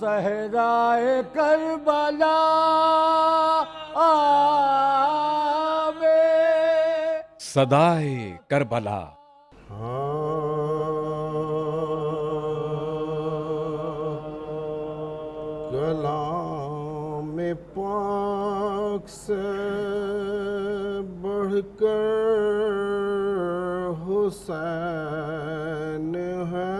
صحرائے کربلا آوے صدائے کربلا کلام پاک سے بڑھ کر حسین ہے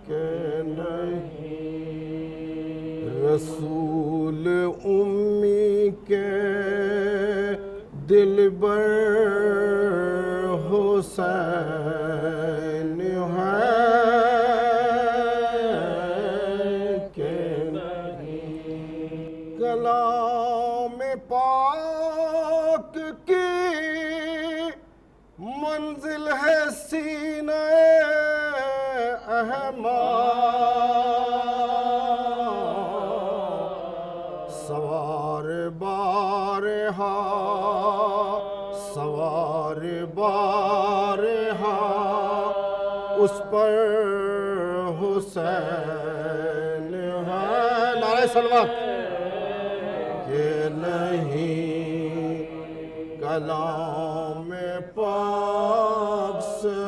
کہ نہیں، رسول امی کے دلبر حسین ہے کلام پاک کی منزل ہے سینہ احمد، سوار بارہا سوار بارہا اس پر حسین ہے، نعرہ سلوات کہ نہیں، کلام پاک سے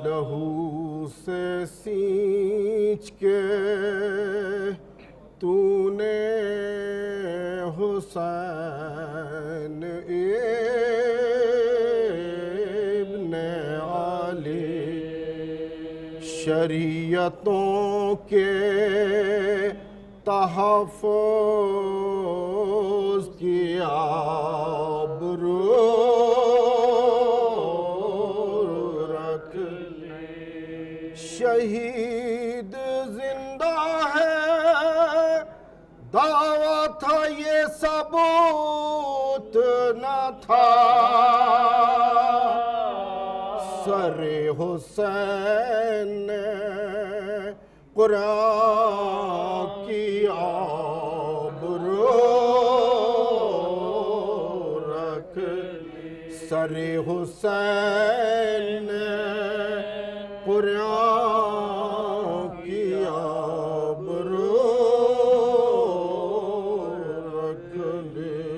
لہو سے سینچ کے تو نے حسین ابن علی شریعتوں کے تحفظ کی آبرو رکھ، شہید زندہ ہے دعویٰ تھا یہ ثبوت نہ تھا، سر حسین نے قرآن کی آبرو رکھ، سر حسین نے قرآن کی آبرو رکھ لے،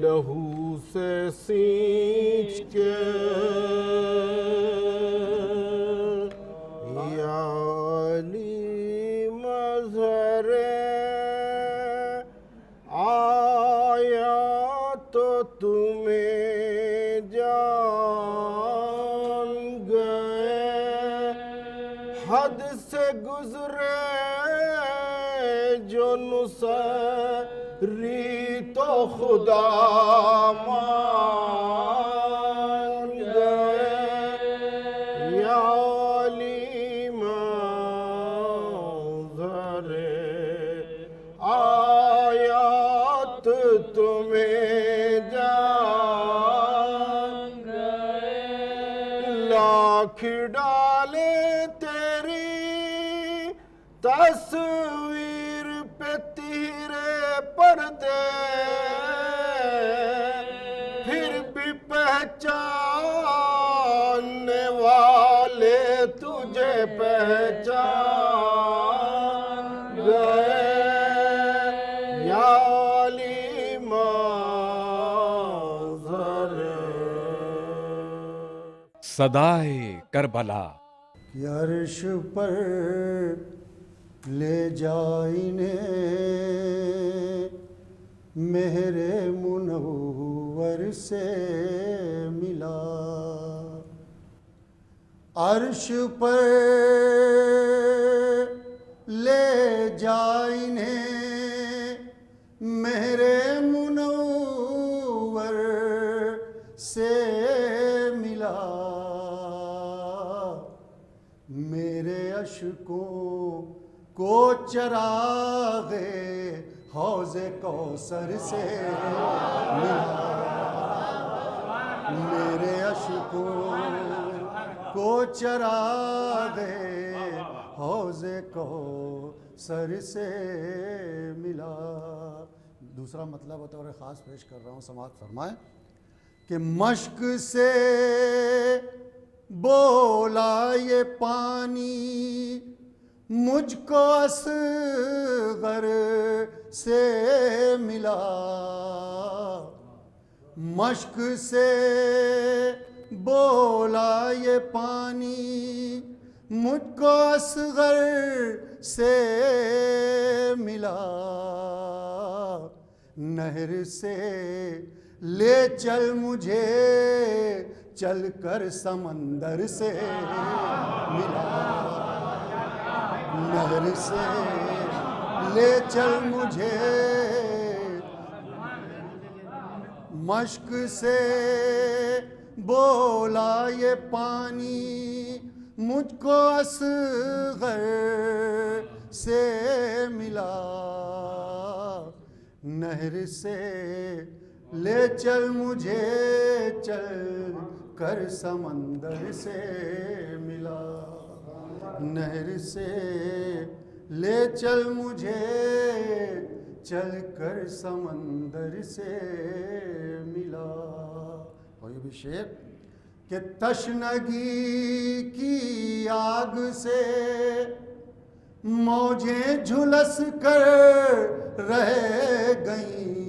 لہو سے سینچ کے یا علی مظہر آیا تو تمہیں جان گئے، حد سے گزرے جو نصری تو خدا مان گئے، یا علی منظر آیات تمہیں جان گئے، لاکھ ڈالے تیری تصویر پہ تیرے پردے، پھر بھی پہچاننے والے تجھے پہچان گئے، یا علی منظر صدائے کربلا کہ عرش پر لے جائیں مہر منور سے ملا، عرش پر لے جائیں مہر منور سے ملا، میرے اشکوں کو چراغ حوض کوثر سے ملا، میرے اشکوں کو چراغ حوض کوثر سے ملا. دوسرا مطلب بطور خاص پیش کر رہا ہوں, سماعت فرمائیں کہ مشق سے بولا یہ پانی مجھ کو اصغر سے ملا. مشق سے بولا یہ پانی مجھ کو اصغر سے ملا. نہر سے لے چل مجھے چل کر سمندر سے ملا. نہر سے لے چل مجھے مشق سے بولا یہ پانی مجھ کو اصغر سے ملا. نہر سے لے چل مجھے چل کر سمندر سے ملا. نہر سے لے چل مجھے چل کر سمندر سے ملا. اور یہ بھی شعر کہ تشنگی کی آگ سے موجیں جھلس کر رہ گئیں.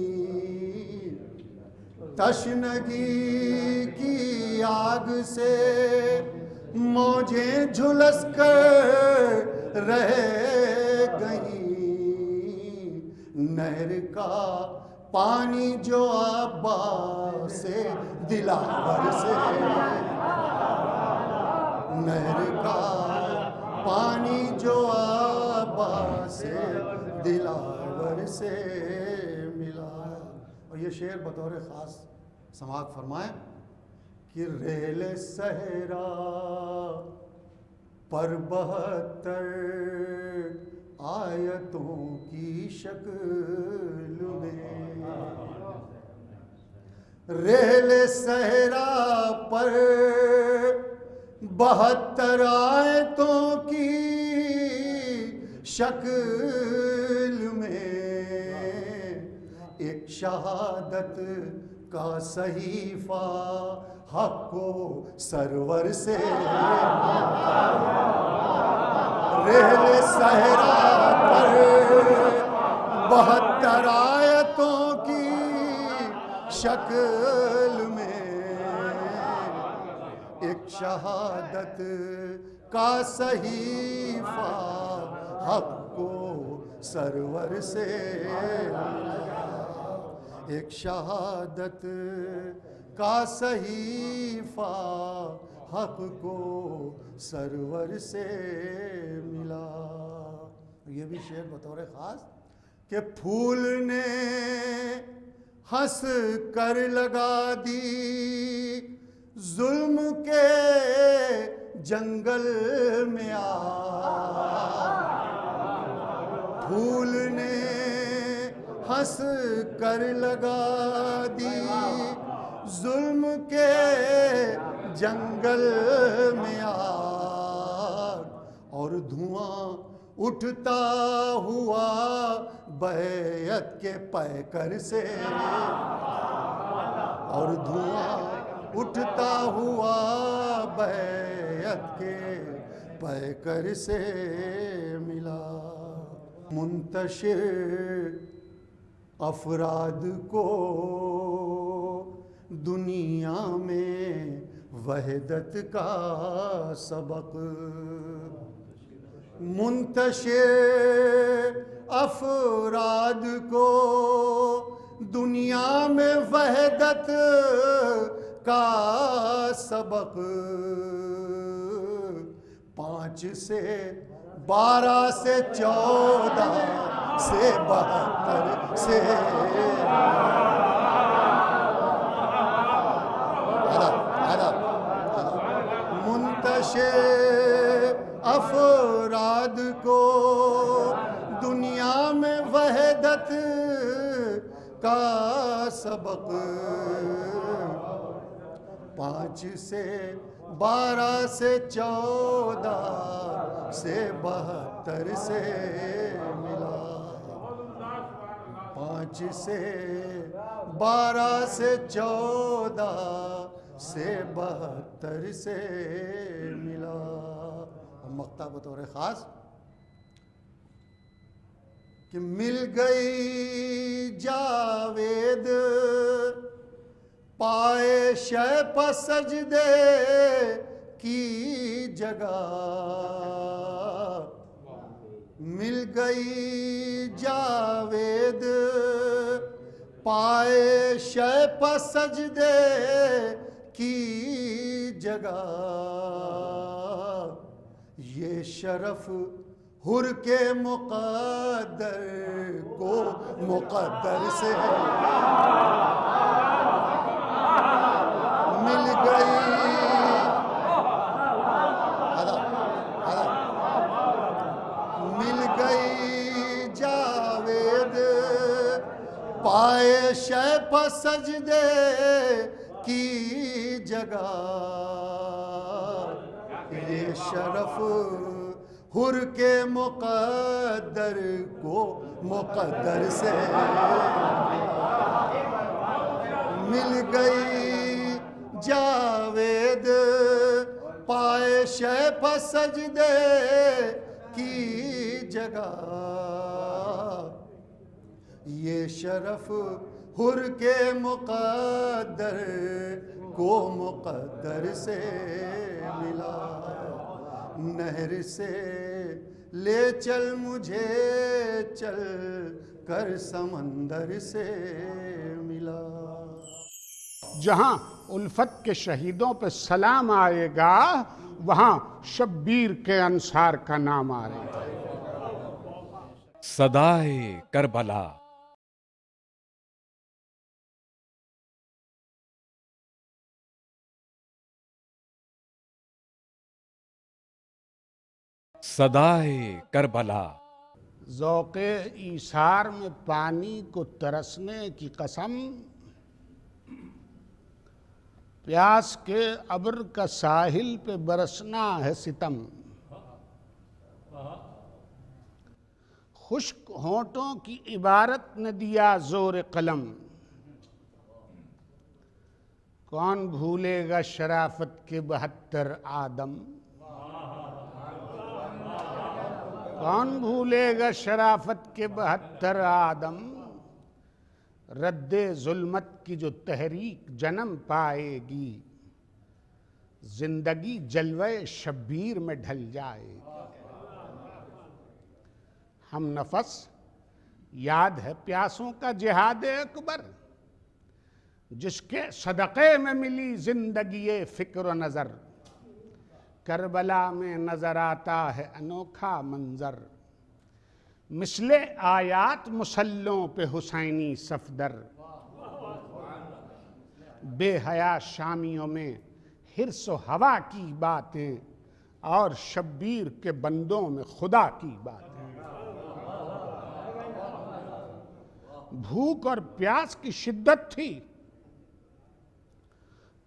تشنگی کی آگ سے موجیں جھلس کر رہ گئیں. نہر کا پانی جو آبا سے دلاور سے, نہر کا پانی جو آبا سے دلاور سے ملا. اور یہ شعر بطور خاص سماعت فرمائیں کہ ریل صحرا پر 72 آیتوں کی شکل میں. ریل صحرا پر 72 آیتوں کی شکل میں ایک شہادت کا صحیفہ حق کو سرور سے. ریل صحرا پر 72 آیتوں کی شکل میں ایک شہادت کا صحیفہ حق کو سرور سے ملا. ایک شہادت کا صحیفہ حق کو سرور سے ملا. یہ بھی شعر بطور خاص کہ پھول نے ہنس کر لگا دی ظلم کے جنگل میں آگ. پھول نے ہنس کر لگا دی ظلم کے جنگل میں آگ. اور دھواں اٹھتا ہوا بیعت کے پیکر سے, اور دھواں اٹھتا ہوا بیعت کے پیکر سے ملا. منتشر افراد کو دنیا میں وحدت کا سبق. منتشر افراد کو دنیا میں وحدت کا سبق. 5 سے 12 سے 14 سے 72 سے منتشر افراد کو دنیا میں وحدت کا سبق. 5 سے 12 سے 14 سے 72 سے ملا. 5 سے 12 سے 14 سے 72 سے ملا. مقطع بطور خاص کہ مل گئی جاوید پائے شہ پہ سجدے کی جگہ. مل گئی جاوید پائے شہ پہ سجدے کی جگہ. یہ شرف حر کے مقدر کو مقدر سے مل گئی. مل گئی جاوید پائے شہ پہ سجدے کی جگہ. یہ شرف حر کے مقدر کو مقدر سے مل گئی جاوید پائے شہ پہ سجدے کی جگہ. یہ شرف حر کے مقدر کو مقدر سے ملا. نہر سے لے چل مجھے چل کر سمندر سے ملا. جہاں الفت کے شہیدوں پہ سلام آئے گا وہاں شبیر کے انصار کا نام آئے گا. صدائے کربلا. صدائے کربلا. ذوق ایثار میں پانی کو ترسنے کی قسم، پیاس کے ابر کا ساحل پہ برسنا ہے ستم. خشک ہونٹوں کی عبارت نے دیا زور قلم، کون بھولے گا شرافت کے 72 آدم. کون بھولے گا شرافت کے 72 آدم. رد ظلمت کی جو تحریک جنم پائے گی، زندگی جلوہ شبیر میں ڈھل جائے گی. ہم نفس یاد ہے پیاسوں کا جہاد اکبر، جس کے صدقے میں ملی زندگی فکر و نظر. کربلا میں نظر آتا ہے انوکھا منظر، مثل آیات مسلوں پہ حسینی صفدر. بے حیا شامیوں میں حرص و ہوا کی باتیں، اور شبیر کے بندوں میں خدا کی باتیں. بھوک اور پیاس کی شدت تھی،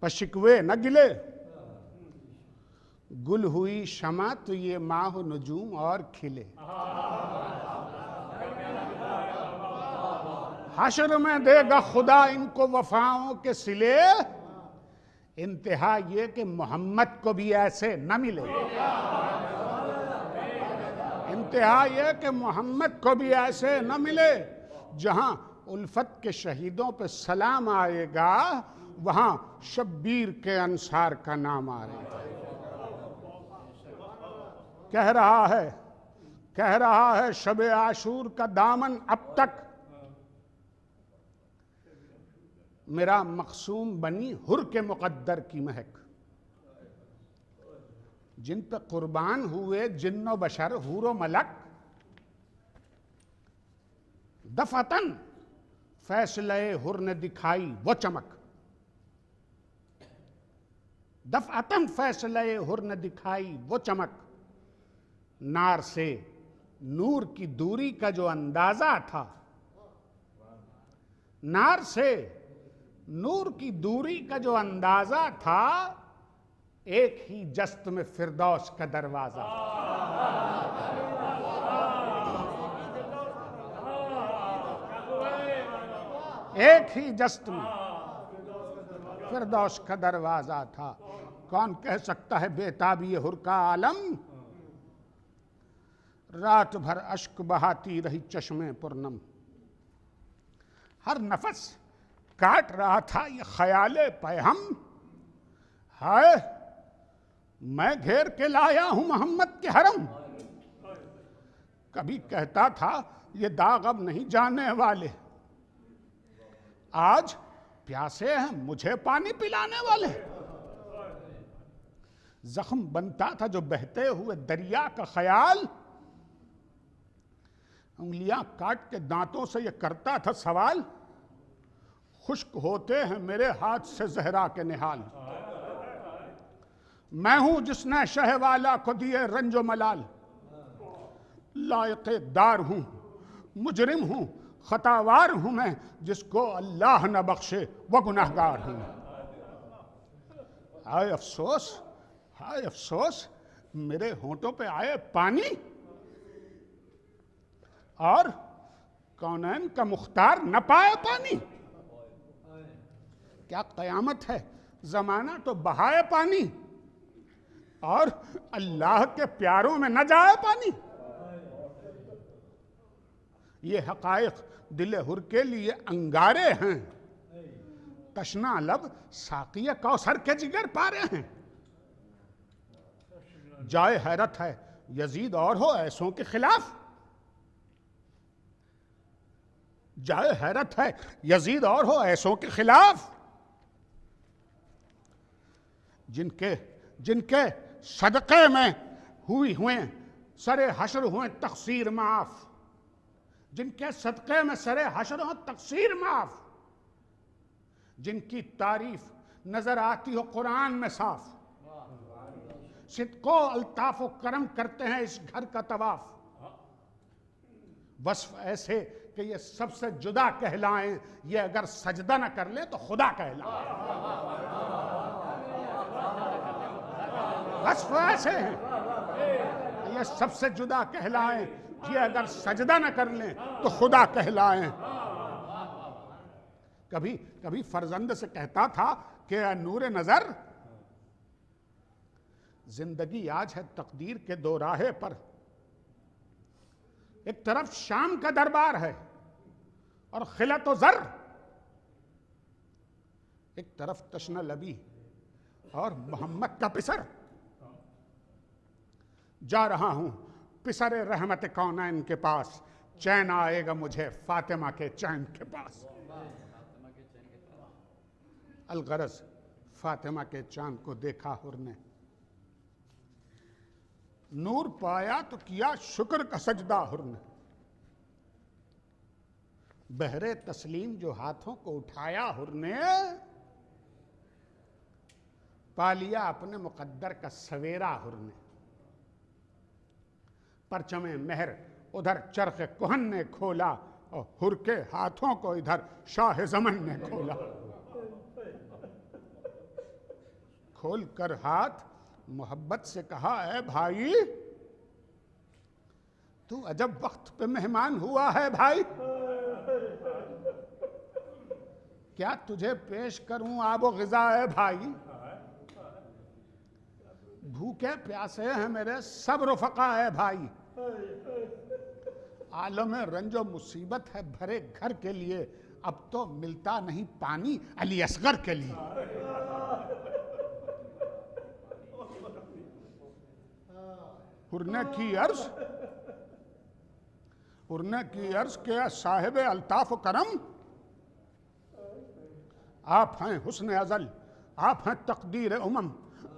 پشکوے نہ گلے. گل ہوئی شمع تو یہ ماہ و نجوم اور کھلے. حشر میں دے گا خدا ان کو وفاؤں کے صلے، انتہا یہ کہ محمد کو بھی ایسے نہ ملے. انتہا یہ کہ محمد کو بھی ایسے نہ ملے. جہاں الفت کے شہیدوں پہ سلام آئے گا وہاں شبیر کے انصار کا نام آئے گا. کہہ رہا ہے شب عاشور کا دامن اب تک، میرا مقسوم بنی حر کے مقدر کی مہک. جن پہ قربان ہوئے جن و بشر حور و ملک، دفعتاً فیصلہ حر نے دکھائی وہ چمک. دفعتاً فیصلہ حر نے دکھائی وہ چمک. نار سے نور کی دوری کا جو اندازہ تھا، نار سے نور کی دوری کا جو اندازہ تھا، ایک ہی جست میں فردوس کا دروازہ. ایک ہی جست میں فردوس کا دروازہ تھا. کون کہہ سکتا ہے بے تابی حر کا عالم؟ رات بھر اشک بہاتی رہی چشمیں پرنم. ہر نفس کاٹ رہا تھا یہ خیال پیہم. ہائے میں گھیر کے لایا ہوں محمد کے حرم. کبھی کہتا تھا یہ داغ اب نہیں جانے والے. آج پیاسے ہیں مجھے پانی پلانے والے. زخم بنتا تھا جو بہتے ہوئے دریا کا خیال. انگلیاں کاٹ کے دانتوں سے یہ کرتا تھا سوال. خشک ہوتے ہیں میرے ہاتھ سے زہرا کے نہال. میں ہوں جس نے شہ والا کو دیے رنج و ملال. لائق دار ہوں مجرم ہوں خطاوار ہوں میں جس کو اللہ نہ بخشے وہ گناہگار ہوں. ہائے افسوس ہائے افسوس میرے ہونٹوں پہ آئے پانی. اور کونین کا مختار نہ پائے پانی. کیا قیامت ہے زمانہ تو بہائے پانی اور اللہ کے پیاروں میں نہ جائے پانی. یہ حقائق دل حر کے لیے انگارے ہیں. تشنا لب ساقی کوثر کے جگر پارے ہیں. جائے حیرت ہے یزید اور ہو ایسوں کے خلاف. جائے حیرت ہے یزید اور ہو ایسوں کے خلاف. جن کے صدقے میں ہوئیں سرے حشر ہوئیں تقصیر معاف. جن کے صدقے میں سرے حشر ہوں تقصیر معاف. جن کی تعریف نظر آتی ہو قرآن میں صاف. صدق و الطاف و کرم کرتے ہیں اس گھر کا طواف. وصف ایسے کہ یہ سب سے جدا کہلائیں. یہ اگر سجدہ نہ کر لیں تو خدا کہلائیں. وصف ایسے ہیں کہ یہ سب سے جدا کہلائیں. یہ اگر سجدہ نہ کر لیں تو خدا کہلائیں. کبھی فرزند سے کہتا تھا کہ اے نور نظر زندگی آج ہے تقدیر کے دو راہے پر. ایک طرف شام کا دربار ہے اور خلت و زر. ایک طرف تشنہ لبی اور محمد کا پسر. جا رہا ہوں پسر رحمت کونین کے پاس. چین آئے گا مجھے فاطمہ کے چین کے پاس. الغرض فاطمہ کے چاند کو دیکھا حر نے. نور پایا تو کیا شکر کا سجدہ حر نے. بہرے تسلیم جو ہاتھوں کو اٹھایا حر نے. پا لیا اپنے مقدر کا سویرا حر نے. پرچم مہر ادھر چرخ کہن نے کھولا اور حر کے ہاتھوں کو ادھر شاہ زمن نے کھولا. کھول کر ہاتھ محبت سے کہا اے بھائی تو عجب وقت پہ مہمان ہوا ہے بھائی. کیا تجھے پیش کروں آب و غذا اے بھائی. بھوکے پیاسے ہیں میرے سب رفقا اے بھائی. عالم رنج و مصیبت ہے بھرے گھر کے لیے. اب تو ملتا نہیں پانی علی اصغر کے لیے. حر نے کی عرض کیا صاحب الطاف و کرم. آپ ہیں حسن ازل آپ ہیں تقدیر امم.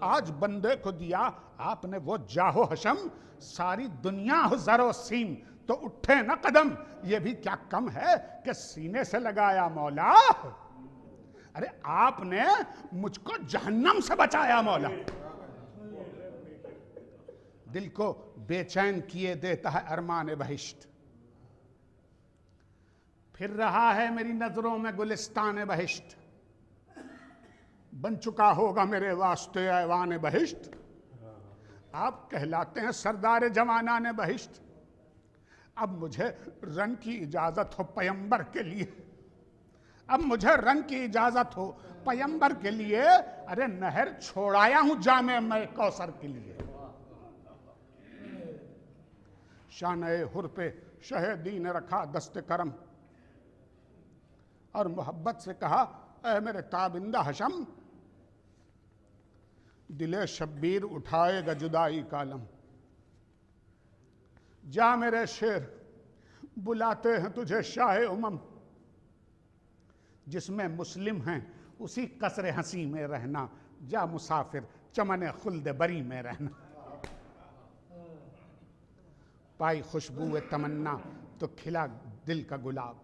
آج بندے کو دیا آپ نے وہ جاہ و حشم. ساری دنیا ہو زر و سیم تو اٹھے نہ قدم. یہ بھی کیا کم ہے کہ سینے سے لگایا مولا. ارے آپ نے مجھ کو جہنم سے بچایا مولا. دل کو بے چین کیے دیتا ہے ارمان بہشت. پھر رہا ہے میری نظروں میں گلستان بہشت. بن چکا ہوگا میرے واسطے ایوان بہشت. آپ کہلاتے ہیں سردار جوانان بہشت. اب مجھے رن کی اجازت ہو پیمبر کے لیے. اب مجھے رنگ کی اجازت ہو پیمبر کے لیے، ارے نہر چھوڑایا ہوں جامع میں کوثر کے لیے۔ شانہ حر پہ شہیدی نے رکھا دست کرم، اور محبت سے کہا اے میرے تابندہ حشم، دل شبیر اٹھائے گا جدائی کا علم۔ جا میرے شیر بلاتے ہیں تجھے شاہ امم، جس میں مسلم ہیں اسی قصر ہنسی میں رہنا، جا مسافر چمن خلد بری میں رہنا۔ پائی خوشبو تمنا تو کھلا دل کا گلاب،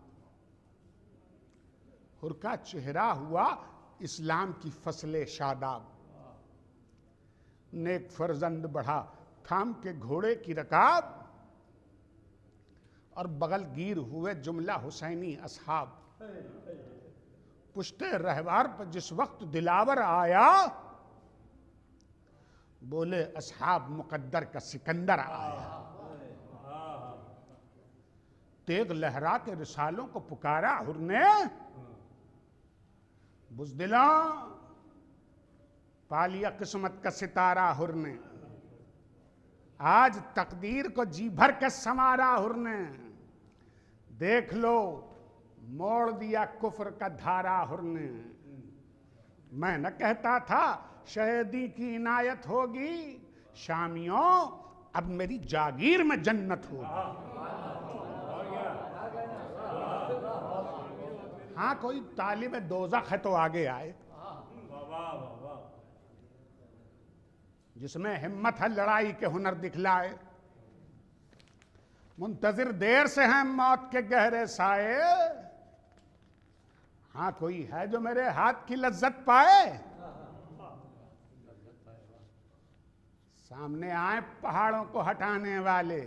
حر کا چہرہ ہوا اسلام کی فصل شاداب۔ نیک فرزند بڑھا تھام کے گھوڑے کی رکاب، اور بغل گیر ہوئے جملہ حسینی اصحاب۔ پشتے رہوار پر جس وقت دلاور آیا، بولے اصحاب مقدر کا سکندر آیا۔ تیغ لہرا کے رسالوں کو پکارا حر نے، بزدلاں پالیا قسمت کا ستارہ حر نے۔ آج تقدیر کو جی بھر کے سنوارا حر نے، دیکھ لو موڑ دیا کفر کا دھارا حر نے۔ میں نہ کہتا تھا شہیدی کی عنایت ہوگی، شامیوں اب میری جاگیر میں جنت ہوگی۔ ہاں کوئی طالب دوزخ ہے تو آگے آئے، جس میں ہمت ہے لڑائی کے ہنر دکھلائے۔ منتظر دیر سے ہیں موت کے گہرے سائے، ہاں کوئی ہے جو میرے ہاتھ کی لذت پائے۔ سامنے آئے پہاڑوں کو ہٹانے والے،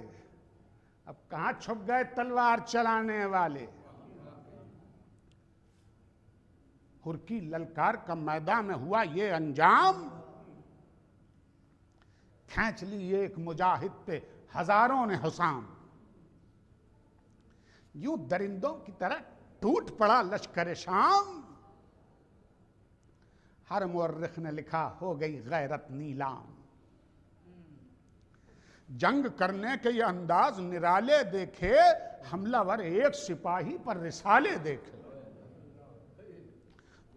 اب کہاں چھپ گئے تلوار چلانے والے۔ حر کی للکار کا میدان میں ہوا یہ انجام، کھینچ لی ایک مجاہد پہ ہزاروں نے حسام۔ یوں درندوں کی طرح ٹوٹ پڑا لشکر شام، ہر مورخ نے لکھا ہو گئی غیرت نیلام۔ جنگ کرنے کے یہ انداز نرالے دیکھے، حملہ ور ایک سپاہی پر رسالے دیکھے۔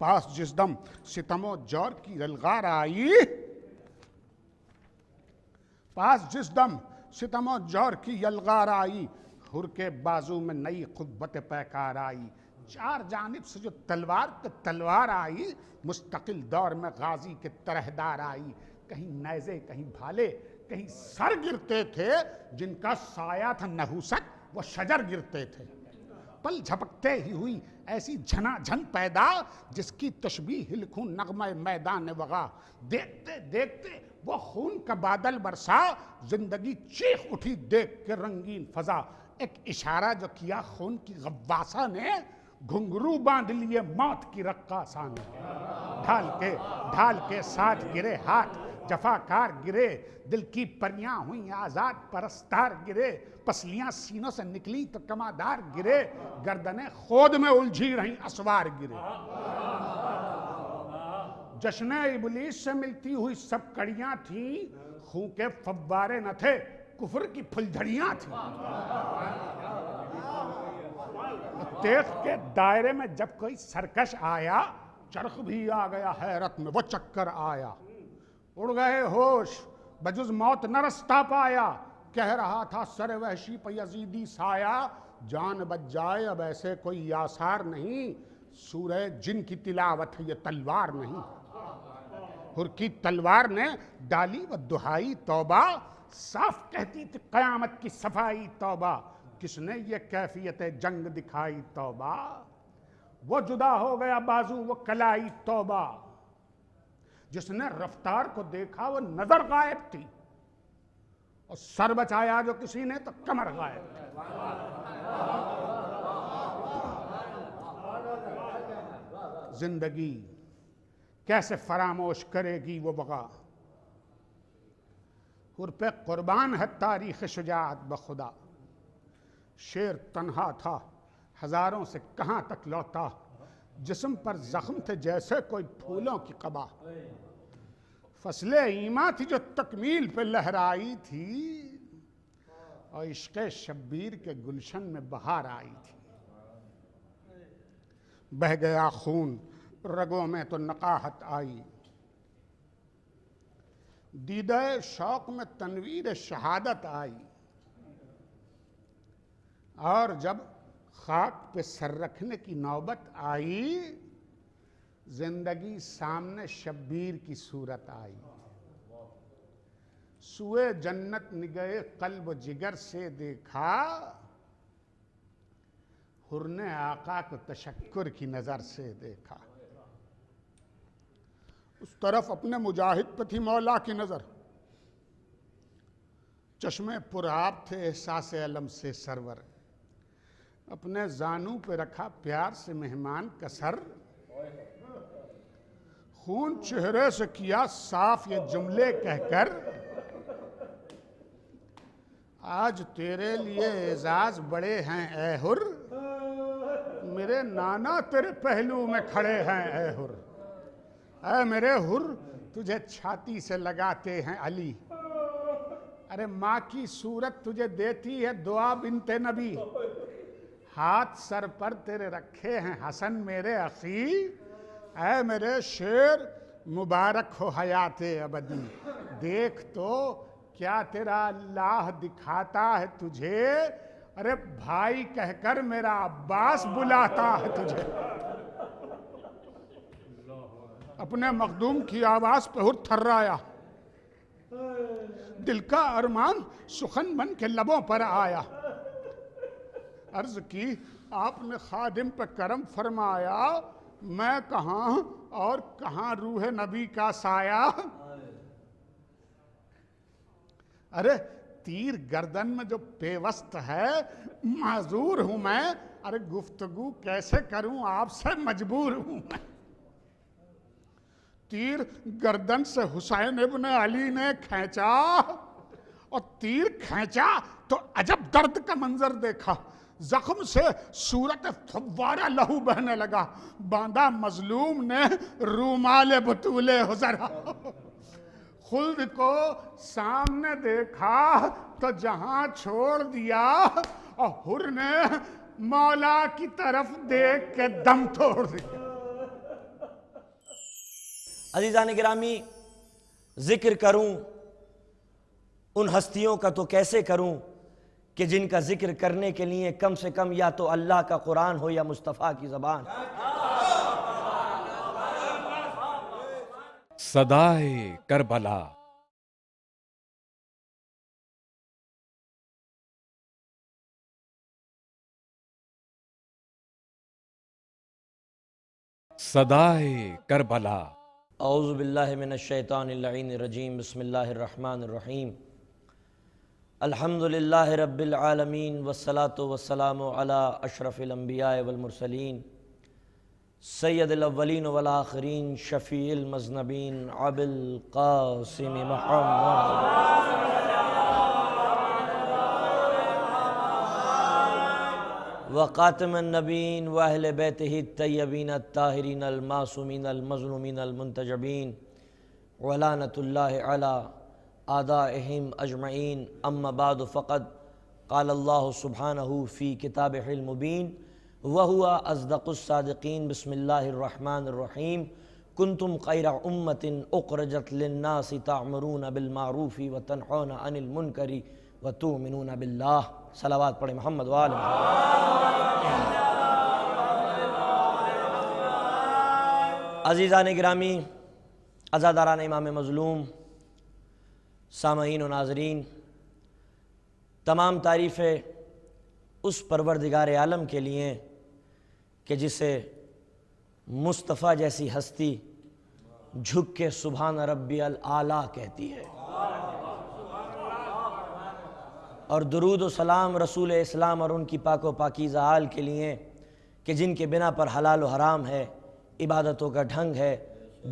پاس جس دم ستم و جور کی یلغار آئی، پاس جس دم ستم و جور کی یلغار آئی، حر کے بازو میں نئی قوت پیکار آئی۔ چار جانب سے جو تلوار پہ تلوار آئی، مستقل دور میں غازی کے طرحدار آئی۔ کہیں نیزے کہیں بھالے کہیں سر گرتے تھے، جن کا سایہ تھا نحوست وہ شجر گرتے تھے۔ پل جھپکتے ہی ہوئی ایسی جھنا جھن پیدا، جس کی تشبیہ لکھوں نغمہ میدان وغا۔ دیکھتے دیکھتے وہ خون کا بادل برسا، زندگی چیخ اٹھی دیکھ کے رنگین فضا۔ ایک اشارہ جو کیا خون کی غواصہ نے، گھنگرو باندھ لیے موت کی رقاصہ نے۔ ڈھال کے ساتھ گرے ہاتھ جفاکار گرے، دل کی پریاں ہوئیں آزاد پرستار گرے۔ پسلیاں سینوں سے نکلی تو کمادار گرے، گردنیں خود میں الجھی رہیں اسوار گرے۔ جشن ابلیس سے ملتی ہوئی سب کڑیاں تھیں، خون کے فوارے نہ تھے کفر کی پھلجھڑیاں تھیں۔ تیغ کے دائرے میں جب کوئی سرکش آیا، چرخ بھی آ گیا حیرت میں وہ چکر آیا۔ اڑ گئے ہوش بجز موت نہ رستہ پایا، کہہ رہا تھا سر وحشی پہ یزیدی سایہ، جان بچ جائے اب ایسے کوئی آثار نہیں، سورہ جن کی تلاوت ہے یہ تلوار نہیں۔ حر کی تلوار نے ڈالی وہ دہائی توبہ، صاف کہتی تھی قیامت کی صفائی توبہ، کس نے یہ کیفیت جنگ دکھائی توبہ، وہ جدا ہو گیا بازو وہ کلائی توبہ، جس نے رفتار کو دیکھا وہ نظر غائب تھی، اور سر بچایا جو کسی نے تو کمر غائب تھی۔ زندگی کیسے فراموش کرے گی وہ وغا، حر پہ قربان ہے تاریخ شجاعت بخدا۔ شیر تنہا تھا ہزاروں سے کہاں تک لوٹا، جسم پر زخم تھے جیسے کوئی پھولوں کی قبا، فصل ایماں تھی جو تکمیل پہ لہرائی تھی، اور عشق شبیر کے گلشن میں بہار آئی تھی۔ بہہ گیا خون رگوں میں تو نقاہت آئی، دیدہ شوق میں تنویر شہادت آئی، اور جب خاک پہ سر رکھنے کی نوبت آئی، زندگی سامنے شبیر کی صورت آئی۔ سوئے جنت نگہے قلب و جگر سے دیکھا، حر نے آقا کو تشکر کی نظر سے دیکھا۔ اس طرف اپنے مجاہد پہ تھی مولا کی نظر، چشمے پرآب تھے احساس علم سے سرور، اپنے زانوں پہ رکھا پیار سے مہمان کا سر، خون چہرے سے کیا صاف یہ جملے کہہ کر، آج تیرے لیے اعزاز بڑے ہیں اے حر، میرے نانا تیرے پہلو میں کھڑے ہیں اے حر، اے میرے حر تجھے چھاتی سے لگاتے ہیں علی، ارے ماں کی صورت تجھے دیتی ہے دعا بنت نبی، ہاتھ سر پر تیرے رکھے ہیں حسن میرے اخی، اے میرے شیر مبارک ہو حیات ابدی، دیکھ تو کیا تیرا اللہ دکھاتا ہے تجھے، ارے بھائی کہہ کر میرا عباس بلاتا ہے تجھے۔ اپنے مخدوم کی آواز پہ حر تھرایا، دل کا ارمان سخن بن کے لبوں پر آیا، عرض کی آپ نے خادم پہ کرم فرمایا، میں کہاں اور کہاں روح نبی کا سایہ، ارے تیر گردن میں جو پیوست ہے معذور ہوں میں، ارے گفتگو کیسے کروں آپ سے مجبور ہوں میں، تیر گردن سے حسین ابن علی نے کھینچا، اور تیر کھینچا تو عجب درد کا منظر دیکھا، زخم سے صورت فوارہ لہو بہنے لگا، باندھا مظلوم نے رومال بطول حضرا، خلد کو سامنے دیکھا تو جہاں چھوڑ دیا، اور حر نے مولا کی طرف دیکھ کے دم توڑ دیا۔ عزیزان گرامی، ذکر کروں ان ہستیوں کا تو کیسے کروں کہ جن کا ذکر کرنے کے لیے کم سے کم یا تو اللہ کا قرآن ہو یا مصطفیٰ کی زبان۔ صدائے کربلا، صدائے کربلا۔ اعوذ باللہ من الشیطان اللعین الرجیم، بسم اللہ الرحمن الرحیم، الحمدللہ رب العالمین، والصلاة والسلام علی اشرف الانبیاء والمرسلین، سید الاولین والآخرین، شفیع المذنبین، ابی القاسم محمد وخاتم النبیین واہل بیتہ الطیبین الطاہرین المعصومین المظلومین المنتجبین، ولعنۃ اللہ علی اعدائہم اجمعین، اما بعد فقد قال اللہ سبحانہ فی کتابہ المبین وہو اصدق الصادقین، بسم اللہ الرحمن الرحیم، کنتم خیر امۃ اخرجت للناس تعمرون بالمعروف وتنہون عن المنکر وتؤمنون باللہ۔ صلوات پڑھیں محمد وآل محمد۔ عزیزان گرامی، عزاداران امام مظلوم، سامعین و ناظرین، تمام تعریفیں اس پروردگار عالم کے لیے کہ جسے مصطفیٰ جیسی ہستی جھک کے سبحان ربی الاعلیٰ کہتی ہے، اور درود و سلام رسول اسلام اور ان کی پاک و پاکیزہ آل کے لیے کہ جن کے بنا پر حلال و حرام ہے، عبادتوں کا ڈھنگ ہے،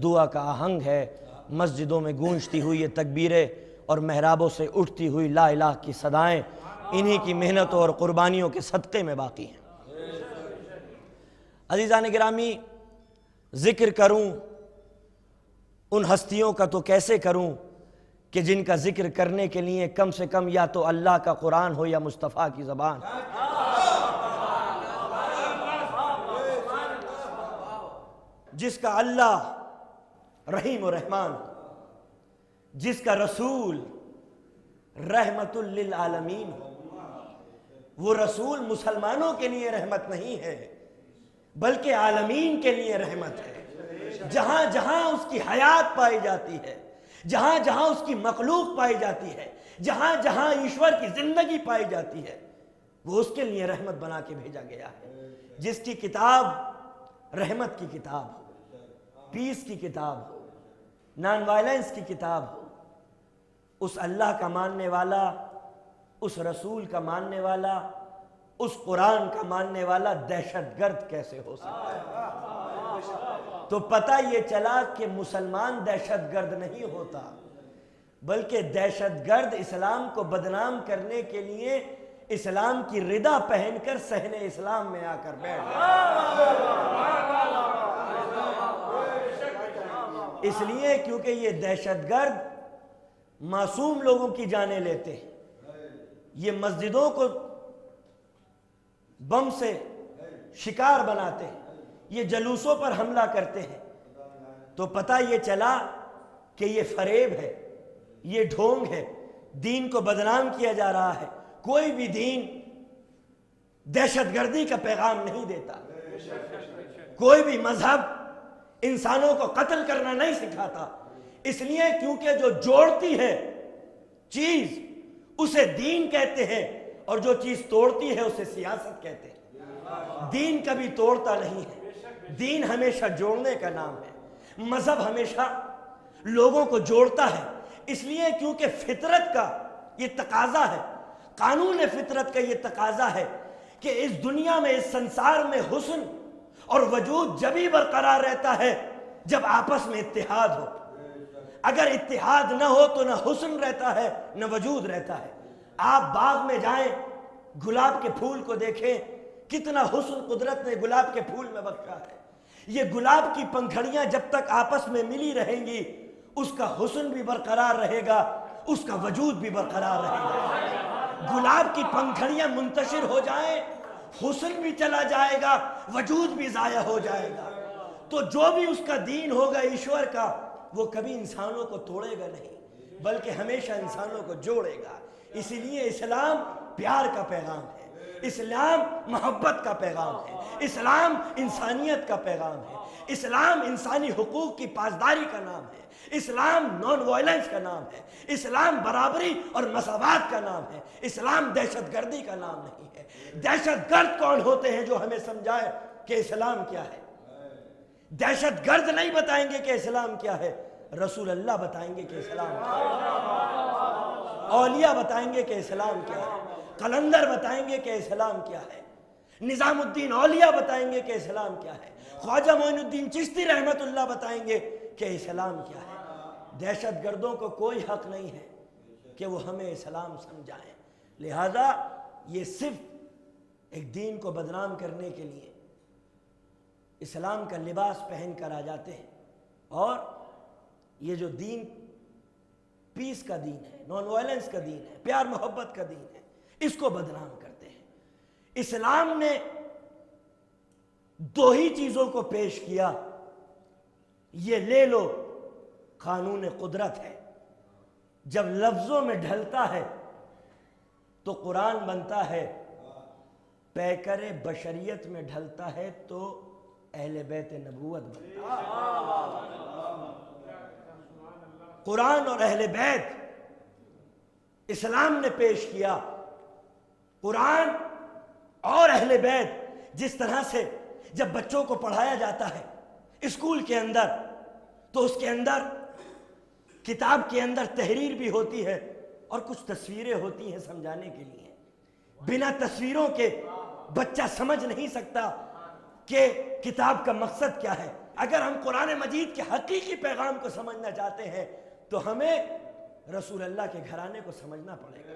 دعا کا آہنگ ہے، مسجدوں میں گونجتی ہوئی یہ تکبیریں اور محرابوں سے اٹھتی ہوئی لا الہ کی صدائیں انہی کی محنتوں اور قربانیوں کے صدقے میں باقی ہیں۔ عزیزان گرامی، ذکر کروں ان ہستیوں کا تو کیسے کروں کہ جن کا ذکر کرنے کے لیے کم سے کم یا تو اللہ کا قرآن ہو یا مصطفیٰ کی زبان. جس کا اللہ رحیم و رحمان، جس کا رسول رحمت للعالمین ہو. وہ رسول مسلمانوں کے لیے رحمت نہیں ہے بلکہ عالمین کے لیے رحمت ہے. جہاں جہاں اس کی حیات پائی جاتی ہے، جہاں جہاں اس کی مخلوق پائی جاتی ہے، جہاں جہاں ایشور کی زندگی پائی جاتی ہے، وہ اس کے لیے رحمت بنا کے بھیجا گیا ہے. جس کی کتاب رحمت کی کتاب ہو، پیس کی کتاب ہو، نان وائلنس کی کتاب ہو، اس اللہ کا ماننے والا، اس رسول کا ماننے والا، اس قرآن کا ماننے والا دہشت گرد کیسے ہو سکتا ہے؟ تو پتہ یہ چلا کہ مسلمان دہشت گرد نہیں ہوتا بلکہ دہشت گرد اسلام کو بدنام کرنے کے لیے اسلام کی ردا پہن کر صحن اسلام میں آ کر بیٹھ گیا. اس لیے کیونکہ یہ دہشت گرد معصوم لوگوں کی جانیں لیتے ہیں، یہ مسجدوں کو بم سے شکار بناتے ہیں، یہ جلوسوں پر حملہ کرتے ہیں. تو پتہ یہ چلا کہ یہ فریب ہے، یہ ڈھونگ ہے، دین کو بدنام کیا جا رہا ہے. کوئی بھی دین دہشت گردی کا پیغام نہیں دیتا، کوئی بھی مذہب انسانوں کو قتل کرنا نہیں سکھاتا. اس لیے کیونکہ جو جوڑتی ہے چیز اسے دین کہتے ہیں اور جو چیز توڑتی ہے اسے سیاست کہتے ہیں. دین کبھی توڑتا نہیں ہے، دین ہمیشہ جوڑنے کا نام ہے. مذہب ہمیشہ لوگوں کو جوڑتا ہے. اس لیے کیونکہ فطرت کا یہ تقاضا ہے، قانون فطرت کا یہ تقاضا ہے کہ اس دنیا میں، اس سنسار میں حسن اور وجود جبھی برقرار رہتا ہے جب آپس میں اتحاد ہو. اگر اتحاد نہ ہو تو نہ حسن رہتا ہے نہ وجود رہتا ہے. آپ باغ میں جائیں، گلاب کے پھول کو دیکھیں، کتنا حسن قدرت نے گلاب کے پھول میں بخشا ہے. یہ گلاب کی پنکھڑیاں جب تک آپس میں ملی رہیں گی اس کا حسن بھی برقرار رہے گا، اس کا وجود بھی برقرار رہے گا. گلاب کی پنکھڑیاں منتشر ہو جائیں، حسن بھی چلا جائے گا، وجود بھی ضائع ہو جائے گا. تو جو بھی اس کا دین ہوگا ایشور کا، وہ کبھی انسانوں کو توڑے گا نہیں بلکہ ہمیشہ انسانوں کو جوڑے گا. اسی لیے اسلام پیار کا پیغام ہے، اسلام محبت کا پیغام ہے، اسلام انسانیت کا پیغام ہے، اسلام انسانی حقوق کی پاسداری کا نام ہے، اسلام نان وائلنس کا نام ہے، اسلام برابری اور مساوات کا نام ہے. اسلام دہشت گردی کا نام نہیں ہے. دہشت گرد کون ہوتے ہیں جو ہمیں سمجھائے کہ اسلام کیا ہے؟ دہشت گرد نہیں بتائیں گے کہ اسلام کیا ہے، رسول اللہ بتائیں گے کہ اسلام کیا ہے. اولیاء بتائیں گے کہ اسلام کیا ہے، قلندر بتائیں گے کہ اسلام کیا ہے، نظام الدین اولیاء بتائیں گے کہ اسلام کیا ہے، خواجہ معین الدین چشتی رحمت اللہ بتائیں گے کہ اسلام کیا ہے. دہشت گردوں کو کوئی حق نہیں ہے کہ وہ ہمیں اسلام سمجھائیں. لہذا یہ صرف ایک دین کو بدنام کرنے کے لیے اسلام کا لباس پہن کر آ جاتے ہیں اور یہ جو دین پیس کا دین ہے، نان وائلنس کا دین ہے، پیار محبت کا دین ہے، اس کو بدنام کرتے ہیں. اسلام نے دو ہی چیزوں کو پیش کیا، یہ لے لو قانون قدرت ہے. جب لفظوں میں ڈھلتا ہے تو قرآن بنتا ہے، پیکر بشریت میں ڈھلتا ہے تو اہل بیت نبوت بنتا ہے. قرآن اور اہل بیت اسلام نے پیش کیا. قرآن اور اہل بیت جس طرح سے جب بچوں کو پڑھایا جاتا ہے اسکول کے اندر تو اس کے اندر کتاب کے اندر تحریر بھی ہوتی ہے اور کچھ تصویریں ہوتی ہیں سمجھانے کے لیے. بنا تصویروں کے بچہ سمجھ نہیں سکتا کہ کتاب کا مقصد کیا ہے. اگر ہم قرآن مجید کے حقیقی پیغام کو سمجھنا چاہتے ہیں تو ہمیں رسول اللہ کے گھرانے کو سمجھنا پڑے گا،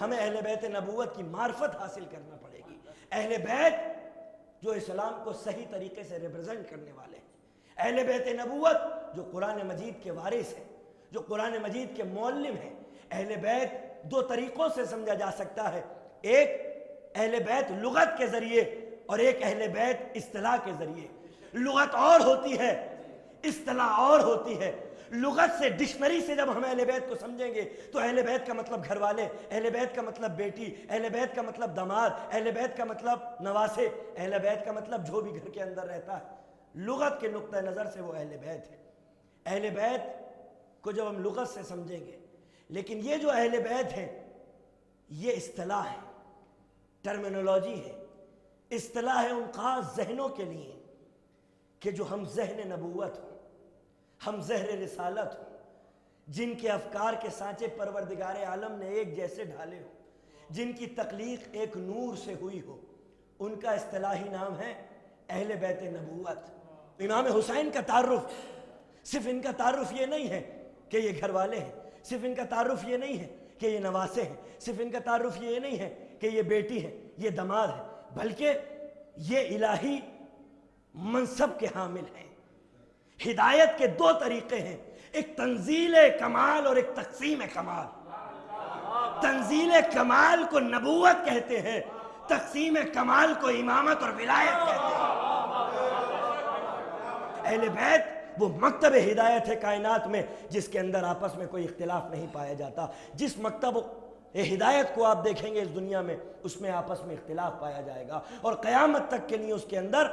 ہمیں اہل بیت نبوت کی معرفت حاصل کرنا پڑے گی. اہل بیت جو اسلام کو صحیح طریقے سے ریپرزینٹ کرنے والے ہیں، اہل بیت نبوت جو قرآن مجید کے وارث ہیں، جو قرآن مجید کے معلم ہیں. اہل بیت دو طریقوں سے سمجھا جا سکتا ہے، ایک اہل بیت لغت کے ذریعے اور ایک اہل بیت اصطلاح کے ذریعے. لغت اور ہوتی ہے، اصطلاح اور ہوتی ہے. لغت سے، ڈکشنری سے جب ہم اہل بیت کو سمجھیں گے تو اہل بیت کا مطلب گھر والے، اہل بیت کا مطلب بیٹی، اہل بیت کا مطلب داماد، اہل بیت کا مطلب نواسے، اہل بیت کا مطلب جو بھی گھر کے اندر رہتا ہے. لغت کے نقطہ نظر سے وہ اہل بیت ہے. اہل بیت کو جب ہم لغت سے سمجھیں گے، لیکن یہ جو اہل بیت ہیں یہ اصطلاح ہے، ٹرمینولوجی ہے. اصطلاح ہے ان خاص ذہنوں کے لیے کہ جو ہم ذہن نبوت ہوں، ہم زہر رسالت ہوں، جن کے افکار کے سانچے پروردگار عالم نے ایک جیسے ڈھالے ہوں، جن کی تخلیق ایک نور سے ہوئی ہو. ان کا اصطلاحی نام ہے اہل بیت نبوت. امام حسین کا تعارف، صرف ان کا تعارف یہ نہیں ہے کہ یہ گھر والے ہیں، صرف ان کا تعارف یہ نہیں ہے کہ یہ نواسے ہیں، صرف ان کا تعارف یہ نہیں ہے کہ یہ بیٹی ہے، یہ داماد ہے، بلکہ یہ الہی منصب کے حامل ہیں. ہدایت کے دو طریقے ہیں، ایک تنزیل کمال اور ایک تقسیم کمال. تنزیل کمال کو نبوت کہتے ہیں، تقسیم کمال کو امامت اور ولایت کہتے ہیں. اہل بیت وہ مکتب ہدایت ہے کائنات میں، جس کے اندر آپس میں کوئی اختلاف نہیں پایا جاتا. جس مکتب ہدایت کو آپ دیکھیں گے اس دنیا میں، اس میں آپس میں اختلاف پایا جائے گا، اور قیامت تک کے لیے اس کے اندر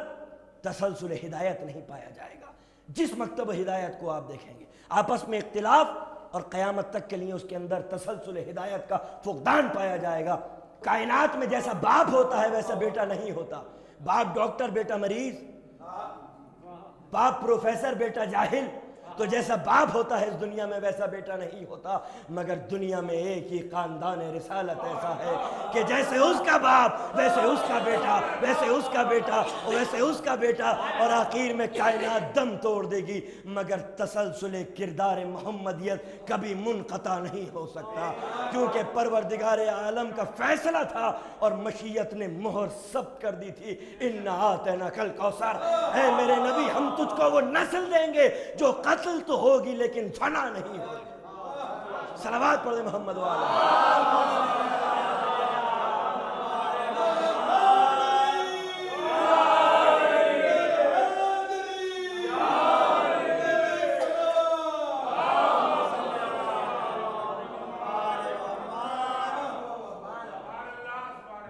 تسلسل ہدایت نہیں پایا جائے گا. جس مکتب ہدایت کو آپ دیکھیں گے آپس میں اختلاف، اور قیامت تک کے لیے اس کے اندر تسلسل ہدایت کا فقدان پایا جائے گا. کائنات میں جیسا باپ ہوتا ہے ویسا بیٹا نہیں ہوتا. باپ ڈاکٹر، بیٹا مریض، باپ پروفیسر، بیٹا جاہل. تو جیسا باپ ہوتا ہے اس دنیا میں ویسا بیٹا نہیں ہوتا. مگر دنیا میں ایک ہی خاندان رسالت ایسا ہے کہ جیسے اس کا باپ ویسے اس کا بیٹا، ویسے اس کا بیٹا اور ویسے اس کا بیٹا، اور آخر میں کائنات دم توڑ دے گی. مگر تسلسل کردار محمدیت کبھی منقطع نہیں ہو سکتا، کیونکہ پروردگار عالم کا فیصلہ تھا اور مشیت نے مہر ثبت کر دی تھی. اِنَّا أَعْطَيْنَاكَ الْكَوْثَرَ، اے میرے نبی ہم تجھ کو وہ نسل دیں گے جو قتل تو ہوگی لیکن فنا نہیں ہوگی. صلوات پڑھیں محمد والا.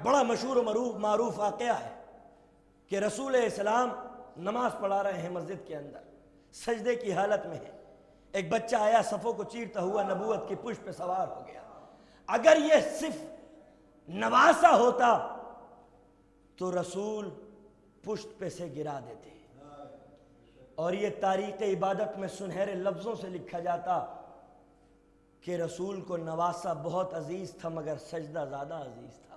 بڑا مشہور و معروف واقعہ ہے کہ رسول اسلام نماز پڑھا رہے ہیں مسجد کے اندر، سجدے کی حالت میں ہے. ایک بچہ آیا صفوں کو چیرتا ہوا نبوت کی پشت پہ سوار ہو گیا. اگر یہ صرف نواسا ہوتا تو رسول پشت پہ سے گرا دیتے، اور یہ تاریخ عبادت میں سنہرے لفظوں سے لکھا جاتا کہ رسول کو نواسا بہت عزیز تھا مگر سجدہ زیادہ عزیز تھا.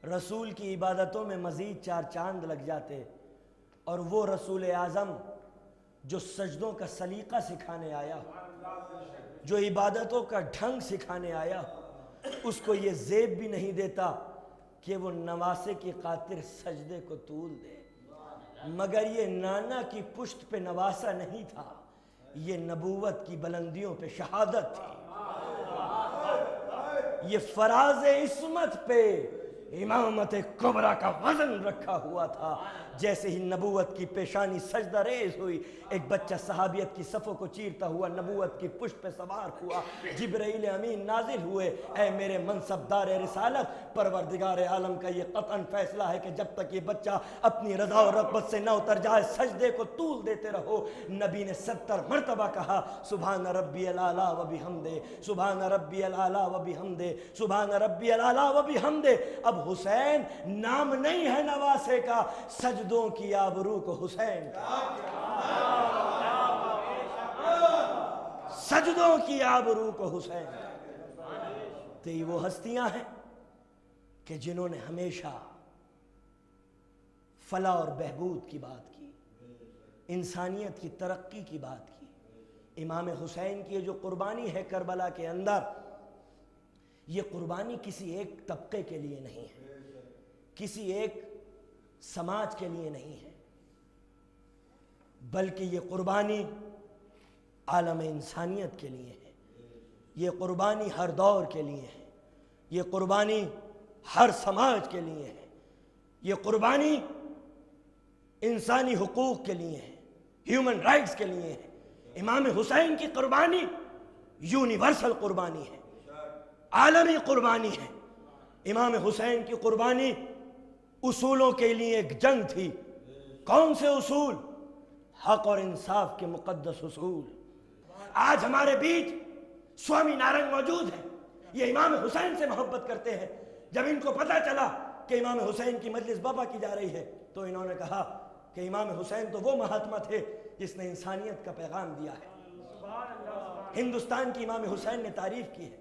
رسول کی عبادتوں میں مزید 4 چاند لگ جاتے، اور وہ رسول اعظم جو سجدوں کا سلیقہ سکھانے آیا ہو، جو عبادتوں کا ڈھنگ سکھانے آیا ہو، اس کو یہ زیب بھی نہیں دیتا کہ وہ نواسے کی خاطر سجدے کو طول دے. مگر یہ نانا کی پشت پہ نواسا نہیں تھا، یہ نبوت کی بلندیوں پہ شہادت تھی. یہ فراز عصمت پہ امامت کبریٰ کا وزن رکھا ہوا تھا. جیسے ہی نبوت کی پیشانی سجدہ ریز ہوئی، ایک بچہ صحابیت کی صفوں کو چیرتا ہوا نبوت کی پشت پہ سوار ہوا. جبرائیل امین نازل ہوئے، اے میرے منصب دار رسالت، پروردگار عالم کا یہ قطعاً فیصلہ ہے کہ جب تک یہ بچہ اپنی رضا و رغبت سے نہ اتر جائے سجدے کو طول دیتے رہو. نبی نے 70 مرتبہ کہا سبحان ربی الاعلیٰ و بحمدہ، سبحان ربی الاعلیٰ و بحمدہ، سبحان ربی الاعلیٰ و بحمدہ. اب حسین نام نہیں ہے نواسے کا، سجدوں کی آبرو کو حسین کا، سجدوں کی آبرو کو حسین کا. تو یہ وہ ہستیاں ہیں کہ جنہوں نے ہمیشہ فلاح اور بہبود کی بات کی، انسانیت کی ترقی کی بات کی. امام حسین کی یہ جو قربانی ہے کربلا کے اندر، یہ قربانی کسی ایک طبقے کے لیے نہیں ہے، کسی ایک سماج کے لیے نہیں ہے. بلکہ یہ قربانی عالم انسانیت کے لیے ہے، یہ قربانی ہر دور کے لیے ہے، یہ قربانی ہر سماج کے لیے ہے، یہ قربانی انسانی حقوق کے لیے ہے، ہیومن رائٹس کے لیے ہے۔ امام حسین کی قربانی یونیورسل قربانی ہے، عالمی قربانی ہے۔ امام حسین کی قربانی اصولوں کے لیے ایک جنگ تھی۔ کون سے اصول؟ حق اور انصاف کے مقدس اصول۔ آج ہمارے بیچ سوامی نارنگ موجود ہیں، یہ امام حسین سے محبت کرتے ہیں۔ جب ان کو پتہ چلا کہ امام حسین کی مجلس برپا کی جا رہی ہے تو انہوں نے کہا کہ امام حسین تو وہ مہاتما تھے جس نے انسانیت کا پیغام دیا ہے۔ ہندوستان کی امام حسین نے تعریف کی ہے،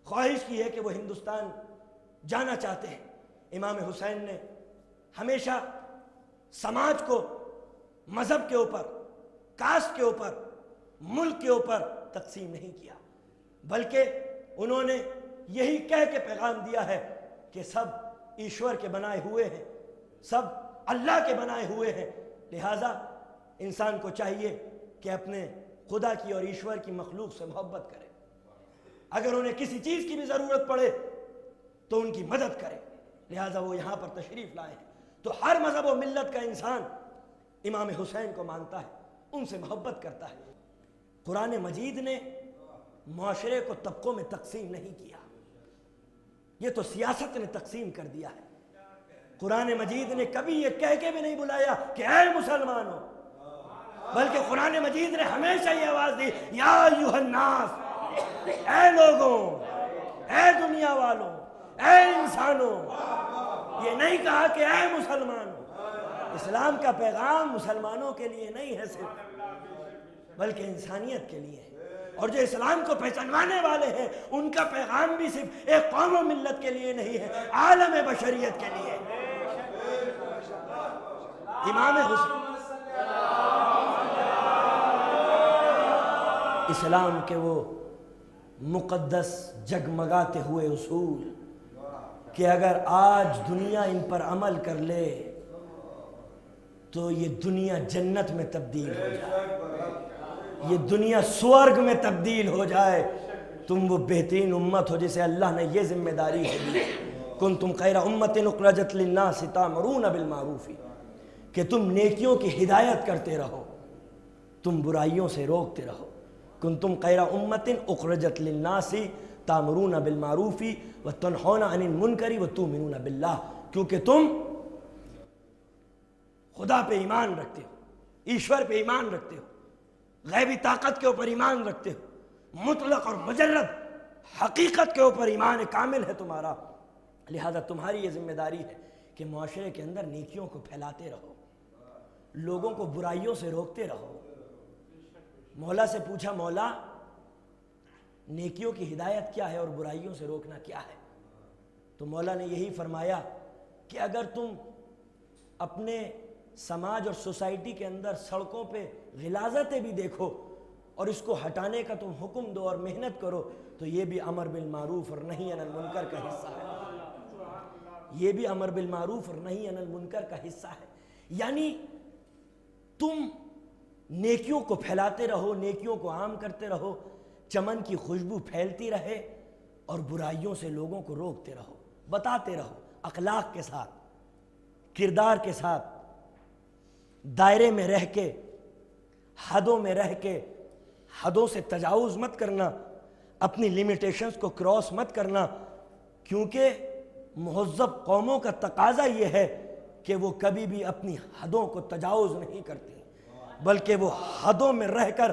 خواہش کی ہے کہ وہ ہندوستان جانا چاہتے ہیں۔ امام حسین نے ہمیشہ سماج کو مذہب کے اوپر، کاسٹ کے اوپر، ملک کے اوپر تقسیم نہیں کیا، بلکہ انہوں نے یہی کہہ کے پیغام دیا ہے کہ سب ایشور کے بنائے ہوئے ہیں، سب اللہ کے بنائے ہوئے ہیں، لہٰذا انسان کو چاہیے کہ اپنے خدا کی اور ایشور کی مخلوق سے محبت کرے، اگر انہیں کسی چیز کی بھی ضرورت پڑے تو ان کی مدد کرے، لہٰذا وہ یہاں پر تشریف لائے ہیں۔ تو ہر مذہب و ملت کا انسان امام حسین کو مانتا ہے، ان سے محبت کرتا ہے۔ قرآن مجید نے معاشرے کو طبقوں میں تقسیم نہیں کیا، یہ تو سیاست نے تقسیم کر دیا ہے۔ قرآن مجید نے کبھی یہ کہہ کے بھی نہیں بلایا کہ اے مسلمانوں، بلکہ قرآن مجید نے ہمیشہ یہ آواز دی، یا ایھا الناس، اے لوگوں، اے دنیا والوں، اے انسانوں۔ یہ نہیں کہا کہ اے مسلمانوں۔ اسلام کا پیغام مسلمانوں کے لیے نہیں ہے صرف، بلکہ انسانیت کے لیے ہے۔ اور جو اسلام کو پہچانوانے والے ہیں ان کا پیغام بھی صرف ایک قوم و ملت کے لیے نہیں ہے، عالم بشریت کے لیے۔ امام حسین اسلام کے وہ مقدس جگمگاتے ہوئے اصول کہ اگر آج دنیا ان پر عمل کر لے تو یہ دنیا جنت میں تبدیل ہو جائے، یہ دنیا سورگ میں تبدیل ہو جائے۔ تم وہ بہترین امت ہو جسے اللہ نے یہ ذمہ داری دی، کنتم خیر امت اخرجت للناس تأمرون بالمعروف، کہ تم نیکیوں کی ہدایت کرتے رہو، تم برائیوں سے روکتے رہو۔ کنتم خیر امت اخرجت للناس تأمرون بالمعروف وتنہون عن المنکر وتؤمنون باللہ، کیونکہ تم خدا پہ ایمان رکھتے ہو، ایشور پہ ایمان رکھتے ہو، غیبی طاقت کے اوپر ایمان رکھتے ہو، مطلق اور مجرد حقیقت کے اوپر ایمان کامل ہے تمہارا، لہذا تمہاری یہ ذمہ داری ہے کہ معاشرے کے اندر نیکیوں کو پھیلاتے رہو، لوگوں کو برائیوں سے روکتے رہو۔ مولا سے پوچھا، مولا نیکیوں کی ہدایت کیا ہے اور برائیوں سے روکنا کیا ہے؟ تو مولا نے یہی فرمایا کہ اگر تم اپنے سماج اور سوسائٹی کے اندر سڑکوں پہ غلاظتیں بھی دیکھو اور اس کو ہٹانے کا تم حکم دو اور محنت کرو تو یہ بھی امر بالمعروف اور نہی عن المنکر کا حصہ ہے، یہ بھی امر بالمعروف اور نہی عن المنکر کا حصہ ہے۔ یعنی تم نیکیوں کو پھیلاتے رہو، نیکیوں کو عام کرتے رہو، چمن کی خوشبو پھیلتی رہے، اور برائیوں سے لوگوں کو روکتے رہو، بتاتے رہو، اخلاق کے ساتھ، کردار کے ساتھ، دائرے میں رہ کے، حدوں میں رہ کے، حدوں سے تجاوز مت کرنا، اپنی لیمیٹیشنز کو کراس مت کرنا، کیونکہ مہذب قوموں کا تقاضا یہ ہے کہ وہ کبھی بھی اپنی حدوں کو تجاوز نہیں کرتی، بلکہ وہ حدوں میں رہ کر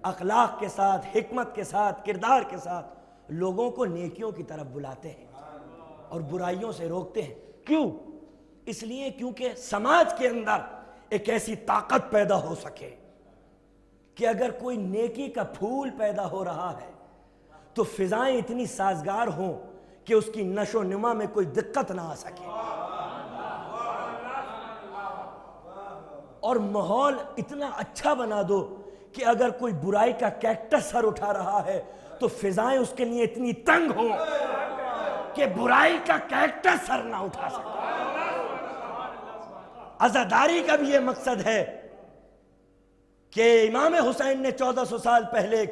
اخلاق کے ساتھ، حکمت کے ساتھ، کردار کے ساتھ لوگوں کو نیکیوں کی طرف بلاتے ہیں اور برائیوں سے روکتے ہیں۔ کیوں؟ اس لیے کیونکہ سماج کے اندر ایک ایسی طاقت پیدا ہو سکے کہ اگر کوئی نیکی کا پھول پیدا ہو رہا ہے تو فضائیں اتنی سازگار ہوں کہ اس کی نشو و نما میں کوئی دقت نہ آ سکے، اور ماحول اتنا اچھا بنا دو کہ اگر کوئی برائی کا کیکٹس سر اٹھا رہا ہے تو فضائیں اس کے لیے اتنی تنگ ہوں کہ برائی کا کیکٹس سر نہ اٹھا سکے۔ عزاداری کا بھی یہ مقصد ہے کہ امام حسین نے 1400 سال پہلے ایک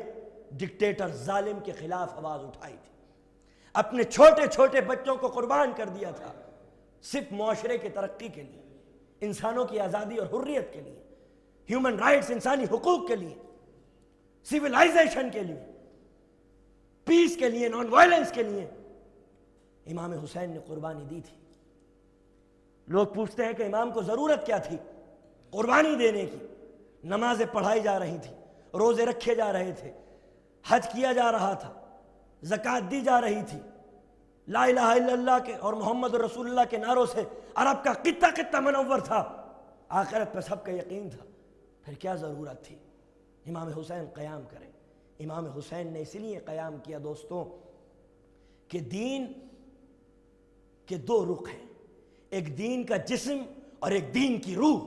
ڈکٹیٹر ظالم کے خلاف آواز اٹھائی تھی، اپنے چھوٹے چھوٹے بچوں کو قربان کر دیا تھا، صرف معاشرے کی ترقی کے لیے، انسانوں کی آزادی اور حریت کے لیے، ہیومن رائٹس، انسانی حقوق کے لیے، سیولائزیشن کے لیے، پیس کے لیے، نان وائلنس کے لیے امام حسین نے قربانی دی تھی۔ لوگ پوچھتے ہیں کہ امام کو ضرورت کیا تھی قربانی دینے کی؟ نمازیں پڑھائی جا رہی تھی، روزے رکھے جا رہے تھے، حج کیا جا رہا تھا، زکوٰۃ دی جا رہی تھی، لا الہ الا اللہ کے اور محمد رسول اللہ کے نعروں سے عرب کا خطہ منور تھا، آخرت پہ سب کا یقین تھا، پھر کیا ضرورت تھی امام حسین قیام کریں؟ امام حسین نے اس لیے قیام کیا دوستوں کہ دین کے دو رخ ہیں، ایک دین کا جسم اور ایک دین کی روح۔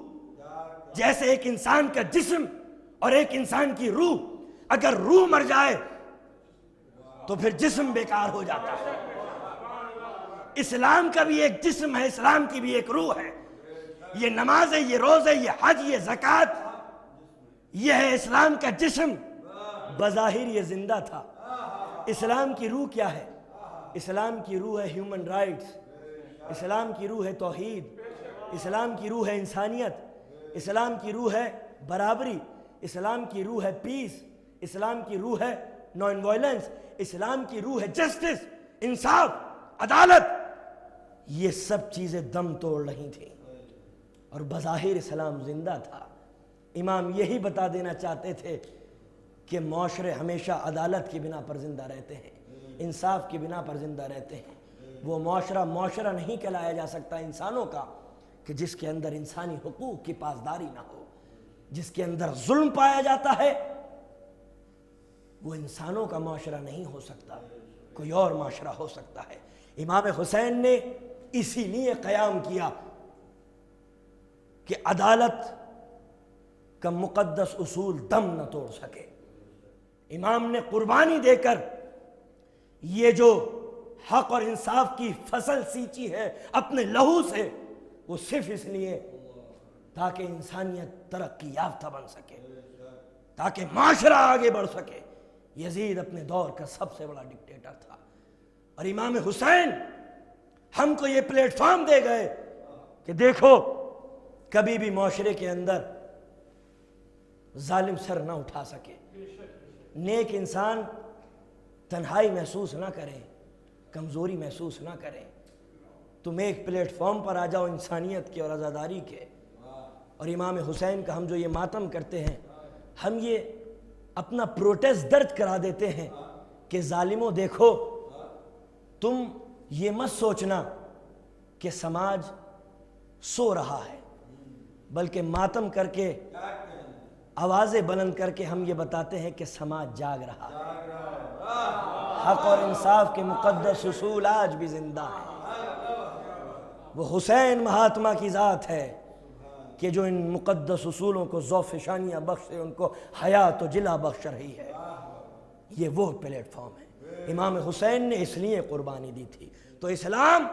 جیسے ایک انسان کا جسم اور ایک انسان کی روح، اگر روح مر جائے تو پھر جسم بیکار ہو جاتا ہے۔ اسلام کا بھی ایک جسم ہے، اسلام کی بھی ایک روح ہے۔ یہ نماز ہے، یہ روزے، یہ حج، یہ زکوٰۃ، یہ ہے اسلام کا جسم۔ بظاہر یہ زندہ تھا۔ اسلام کی روح کیا ہے؟ اسلام کی روح ہے ہیومن رائٹس، اسلام کی روح ہے توحید، اسلام کی روح ہے انسانیت، اسلام کی روح ہے برابری، اسلام کی روح ہے پیس، اسلام کی روح ہے نان وائلنس، اسلام کی روح ہے جسٹس، انصاف، عدالت۔ یہ سب چیزیں دم توڑ رہی تھیں اور بظاہر اسلام زندہ تھا۔ امام یہی بتا دینا چاہتے تھے کہ معاشرے ہمیشہ عدالت کی بنا پر زندہ رہتے ہیں، انصاف کی بنا پر زندہ رہتے ہیں۔ وہ معاشرہ نہیں کہلایا جا سکتا انسانوں کا کہ جس کے اندر انسانی حقوق کی پاسداری نہ ہو، جس کے اندر ظلم پایا جاتا ہے، وہ انسانوں کا معاشرہ نہیں ہو سکتا، کوئی اور معاشرہ ہو سکتا ہے۔ امام حسین نے اسی لیے قیام کیا کہ عدالت کا مقدس اصول دم نہ توڑ سکے۔ امام نے قربانی دے کر یہ جو حق اور انصاف کی فصل سینچی ہے اپنے لہو سے، وہ صرف اس لیے تاکہ انسانیت ترقی یافتہ بن سکے، تاکہ معاشرہ آگے بڑھ سکے۔ یزید اپنے دور کا سب سے بڑا ڈکٹیٹر تھا، اور امام حسین ہم کو یہ پلیٹ فارم دے گئے کہ دیکھو کبھی بھی معاشرے کے اندر ظالم سر نہ اٹھا سکے، نیک انسان تنہائی محسوس نہ کرے، کمزوری محسوس نہ کرے۔ تم ایک پلیٹ فارم پر آ جاؤ انسانیت کے اور عزاداری کے۔ اور امام حسین کا ہم جو یہ ماتم کرتے ہیں، ہم یہ اپنا پروٹیسٹ درج کرا دیتے ہیں کہ ظالموں دیکھو، تم یہ مت سوچنا کہ سماج سو رہا ہے، بلکہ ماتم کر کے آوازیں بلند کر کے ہم یہ بتاتے ہیں کہ سماج جاگ رہا ہے۔ حق اور انصاف کے مقدس اصول آج بھی زندہ ہیں۔ وہ حسین مہاتما کی ذات ہے کہ جو ان مقدس اصولوں کو ذوف شانیہ بخشے، ان کو حیات و جلا بخش رہی ہے۔ یہ وہ پلیٹ فارم ہے۔ امام حسین نے اس لیے قربانی دی تھی۔ تو اسلام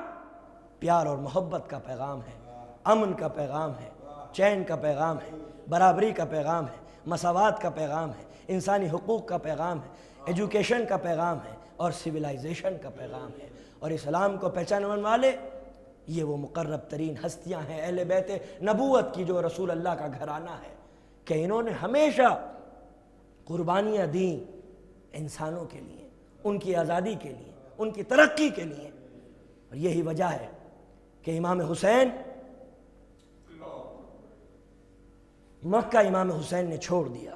پیار اور محبت کا پیغام ہے، امن کا پیغام ہے، چین کا پیغام ہے، برابری کا پیغام ہے، مساوات کا پیغام ہے، انسانی حقوق کا پیغام ہے، ایجوکیشن کا پیغام ہے، اور سویلائزیشن کا پیغام ہے۔ اور اسلام کو پہچاننے والے یہ وہ مقرب ترین ہستیاں ہیں اہل بیت نبوت کی، جو رسول اللہ کا گھرانہ ہے، کہ انہوں نے ہمیشہ قربانیاں دیں انسانوں کے لیے، ان کی آزادی کے لیے، ان کی ترقی کے لیے۔ اور یہی وجہ ہے کہ امام حسین مکہ امام حسین نے چھوڑ دیا۔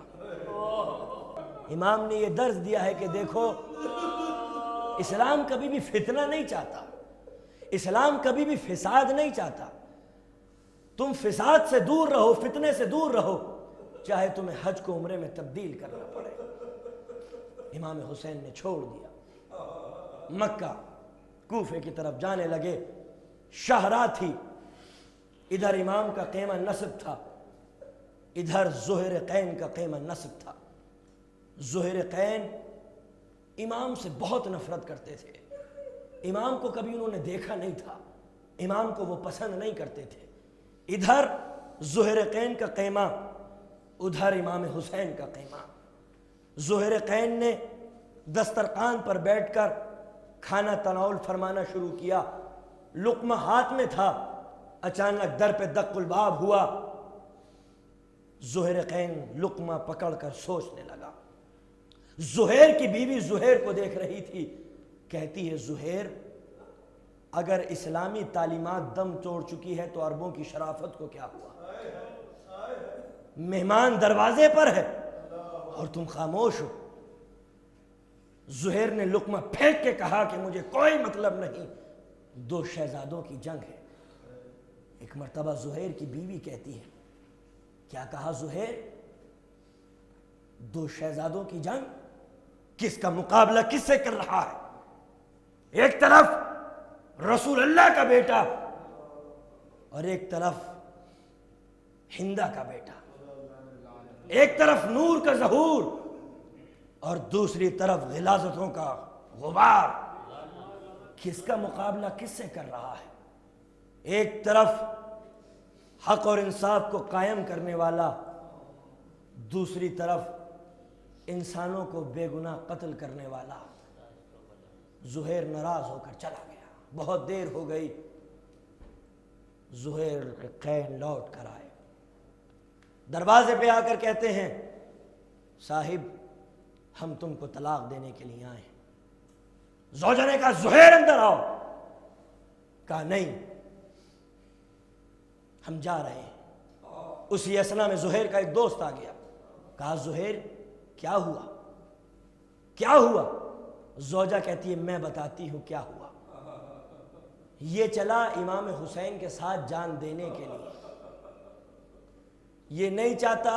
امام نے یہ درس دیا ہے کہ دیکھو، اسلام کبھی بھی فتنہ نہیں چاہتا، اسلام کبھی بھی فساد نہیں چاہتا۔ تم فساد سے دور رہو، فتنے سے دور رہو، چاہے تمہیں حج کو عمرے میں تبدیل کرنا پڑے۔ امام حسین نے چھوڑ دیا، مکہ کوفے کی طرف جانے لگے۔ شاہراہ تھی، ادھر امام کا خیمہ نصب تھا، ادھر زہر قین کا خیمہ نصب تھا۔ زہر قین امام سے بہت نفرت کرتے تھے، امام کو کبھی انہوں نے دیکھا نہیں تھا، امام کو وہ پسند نہیں کرتے تھے۔ ادھر زہر قین کا خیمہ ادھر امام حسین کا خیمہ۔ زہر قین نے دسترخوان پر بیٹھ کر کھانا تناول فرمانا شروع کیا، لقمہ ہاتھ میں تھا، اچانک در پہ دق الباب ہوا۔ زہر قین لقمہ پکڑ کر سوچنے لگا۔ زہیر کی بیوی زہیر کو دیکھ رہی تھی، کہتی ہے زہیر اگر اسلامی تعلیمات دم توڑ چکی ہے تو عربوں کی شرافت کو کیا ہوا؟ مہمان دروازے پر ہے اور تم خاموش ہو۔ زہیر نے لقمہ پھینک کے کہا کہ مجھے کوئی مطلب نہیں، 2 شہزادوں کی جنگ ہے۔ ایک مرتبہ زہیر کی بیوی کہتی ہے، کیا کہا زہیر؟ 2 شہزادوں کی جنگ؟ کس کا مقابلہ کس سے کر رہا ہے؟ ایک طرف رسول اللہ کا بیٹا اور ایک طرف ہندہ کا بیٹا، ایک طرف نور کا ظہور اور دوسری طرف غلاظتوں کا غبار۔ کس کا مقابلہ کس سے کر رہا ہے؟ ایک طرف حق اور انصاف کو قائم کرنے والا، دوسری طرف انسانوں کو بے گناہ قتل کرنے والا۔ زہیر ناراض ہو کر چلا گیا۔ بہت دیر ہو گئی، زہیر قین لوٹ کر آئے، دروازے پہ آ کر کہتے ہیں صاحب ہم تم کو طلاق دینے کے لیے آئے ہیں۔ زوجہ نے کہا زہیر اندر آؤ۔ کہا نہیں ہم جا رہے ہیں۔ اسی اثنا میں زہیر کا ایک دوست آ گیا، کہا زہیر کیا ہوا؟ کیا ہوا؟ زوجہ کہتی ہے میں بتاتی ہوں کیا ہوا۔ یہ چلا امام حسین کے ساتھ جان دینے کے لیے، یہ نہیں چاہتا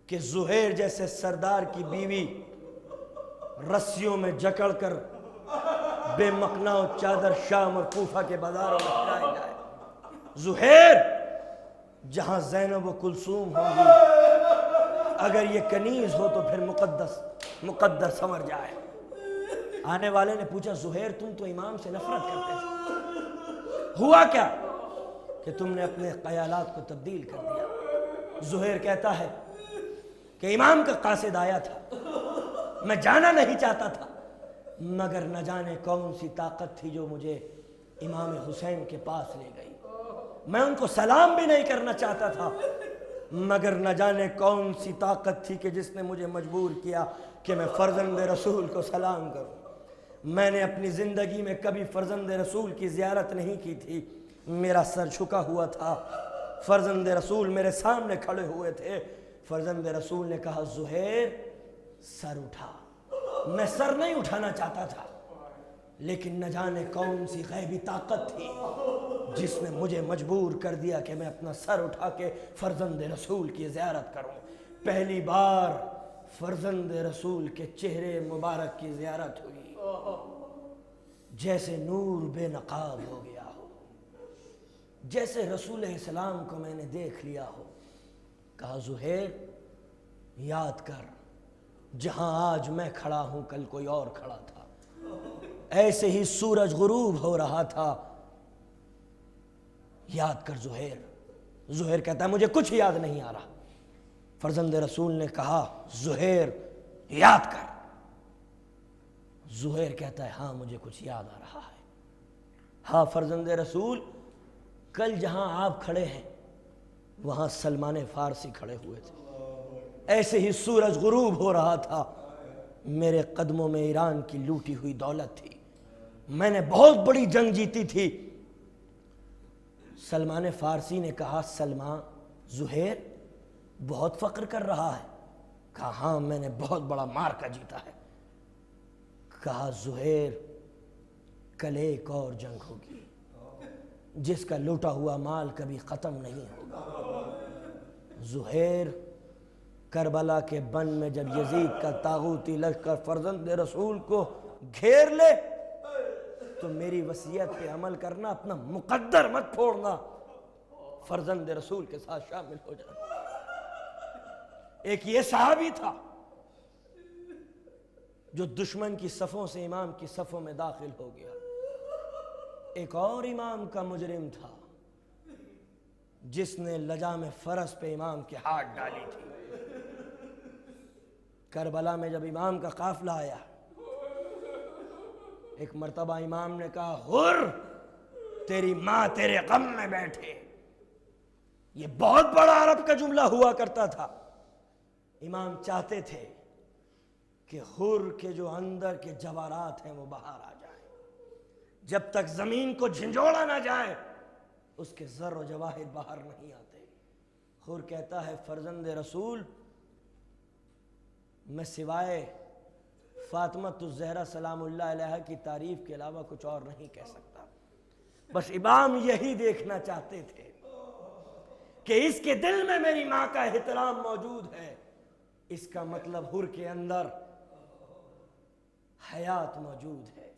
کہ زہیر جیسے سردار کی بیوی رسیوں میں جکڑ کر بے مقنا و چادر شام اور کوفہ کے بازاروں میں پھیلائی جائے۔ زہیر جہاں زینب و کلثوم ہوں گی، اگر یہ کنیز ہو تو پھر مقدس سمر جائے۔ آنے والے نے پوچھا زہیر تم تو امام سے نفرت کرتے تھے، ہوا کیا کہ تم نے اپنے خیالات کو تبدیل کر دیا؟ زہیر کہتا ہے کہ امام کا قاصد آیا تھا، میں جانا نہیں چاہتا تھا، مگر نہ جانے کون سی طاقت تھی جو مجھے امام حسین کے پاس لے گئی۔ میں ان کو سلام بھی نہیں کرنا چاہتا تھا، مگر نہ جانے کون سی طاقت تھی کہ جس نے مجھے مجبور کیا کہ میں فرزند رسول کو سلام کروں۔ میں نے اپنی زندگی میں کبھی فرزند رسول کی زیارت نہیں کی تھی، میرا سر جھکا ہوا تھا، فرزند رسول میرے سامنے کھڑے ہوئے تھے۔ فرزند رسول نے کہا زہیر سر اٹھا۔ میں سر نہیں اٹھانا چاہتا تھا، لیکن نہ جانے کون سی غیبی طاقت تھی جس نے مجھے مجبور کر دیا کہ میں اپنا سر اٹھا کے فرزند رسول کی زیارت کروں۔ پہلی بار فرزند رسول کے چہرے مبارک کی زیارت ہوئی، جیسے نور بے نقاب ہو گیا ہو، جیسے رسول اسلام کو میں نے دیکھ لیا ہو۔ کہا زہیر یاد کر جہاں آج میں کھڑا ہوں کل کوئی اور کھڑا تھا، ایسے ہی سورج غروب ہو رہا تھا، یاد کر زہیر۔ زہیر کہتا ہے مجھے کچھ یاد نہیں آ رہا۔ فرزند رسول نے کہا زہیر یاد کر۔ زہیر کہتا ہے ہاں مجھے کچھ یاد آ رہا ہے۔ ہاں فرزند رسول کل جہاں آپ کھڑے ہیں وہاں سلمان فارسی کھڑے ہوئے تھے، ایسے ہی سورج غروب ہو رہا تھا، میرے قدموں میں ایران کی لوٹی ہوئی دولت تھی، میں نے بہت بڑی جنگ جیتی تھی۔ سلمان فارسی نے کہا سلمان زہیر بہت فخر کر رہا ہے۔ کہا ہاں میں نے بہت بڑا مارکا جیتا ہے۔ کہا زہیر کل ایک اور جنگ ہوگی جس کا لوٹا ہوا مال کبھی ختم نہیں ہوگا۔ زہیر کربلا کے بن میں جب یزید کا طاغوتی لشکر فرزند رسول کو گھیر لے تو میری وصیت پہ عمل کرنا، اپنا مقدر مت پھوڑنا، فرزند رسول کے ساتھ شامل ہو جانا۔ ایک یہ صحابی تھا جو دشمن کی صفوں سے امام کی صفوں میں داخل ہو گیا۔ ایک اور امام کا مجرم تھا جس نے لجام فرس پہ امام کے ہاتھ ڈالی تھی۔ کربلا میں جب امام کا قافلہ آیا، ایک مرتبہ امام نے کہا حر تیری ماں تیرے غم میں بیٹھے۔ یہ بہت بڑا عرب کا جملہ ہوا کرتا تھا۔ امام چاہتے تھے کہ حر کے جو اندر کے جواہرات ہیں وہ باہر آ جائیں، جب تک زمین کو جھنجھوڑا نہ جائے اس کے زر و جواہر باہر نہیں آتے۔ حر کہتا ہے فرزند رسول میں سوائے فاطمۃ الزہرا سلام اللہ علیہ کی تعریف کے علاوہ کچھ اور نہیں کہہ سکتا۔ بس امام یہی دیکھنا چاہتے تھے کہ اس کے دل میں میری ماں کا احترام موجود ہے، اس کا مطلب حر کے اندر حیات موجود ہے،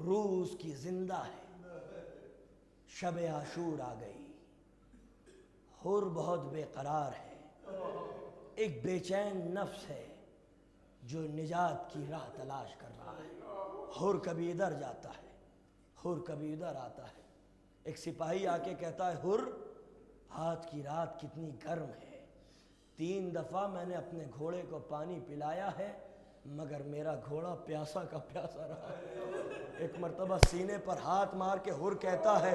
روح اس کی زندہ ہے۔ شب عاشور آ گئی، حر بہت بے قرار ہے، ایک بے چین نفس ہے جو نجات کی راہ تلاش کر رہا ہے۔ حر کبھی ادھر جاتا ہے، حر کبھی ادھر آتا ہے۔ ایک سپاہی آ کے کہتا ہے حر آج کی رات کتنی گرم ہے، 3 دفعہ میں نے اپنے گھوڑے کو پانی پلایا ہے مگر میرا گھوڑا پیاسا کا پیاسا رہا ہے۔ ایک مرتبہ سینے پر ہاتھ مار کے حر کہتا ہے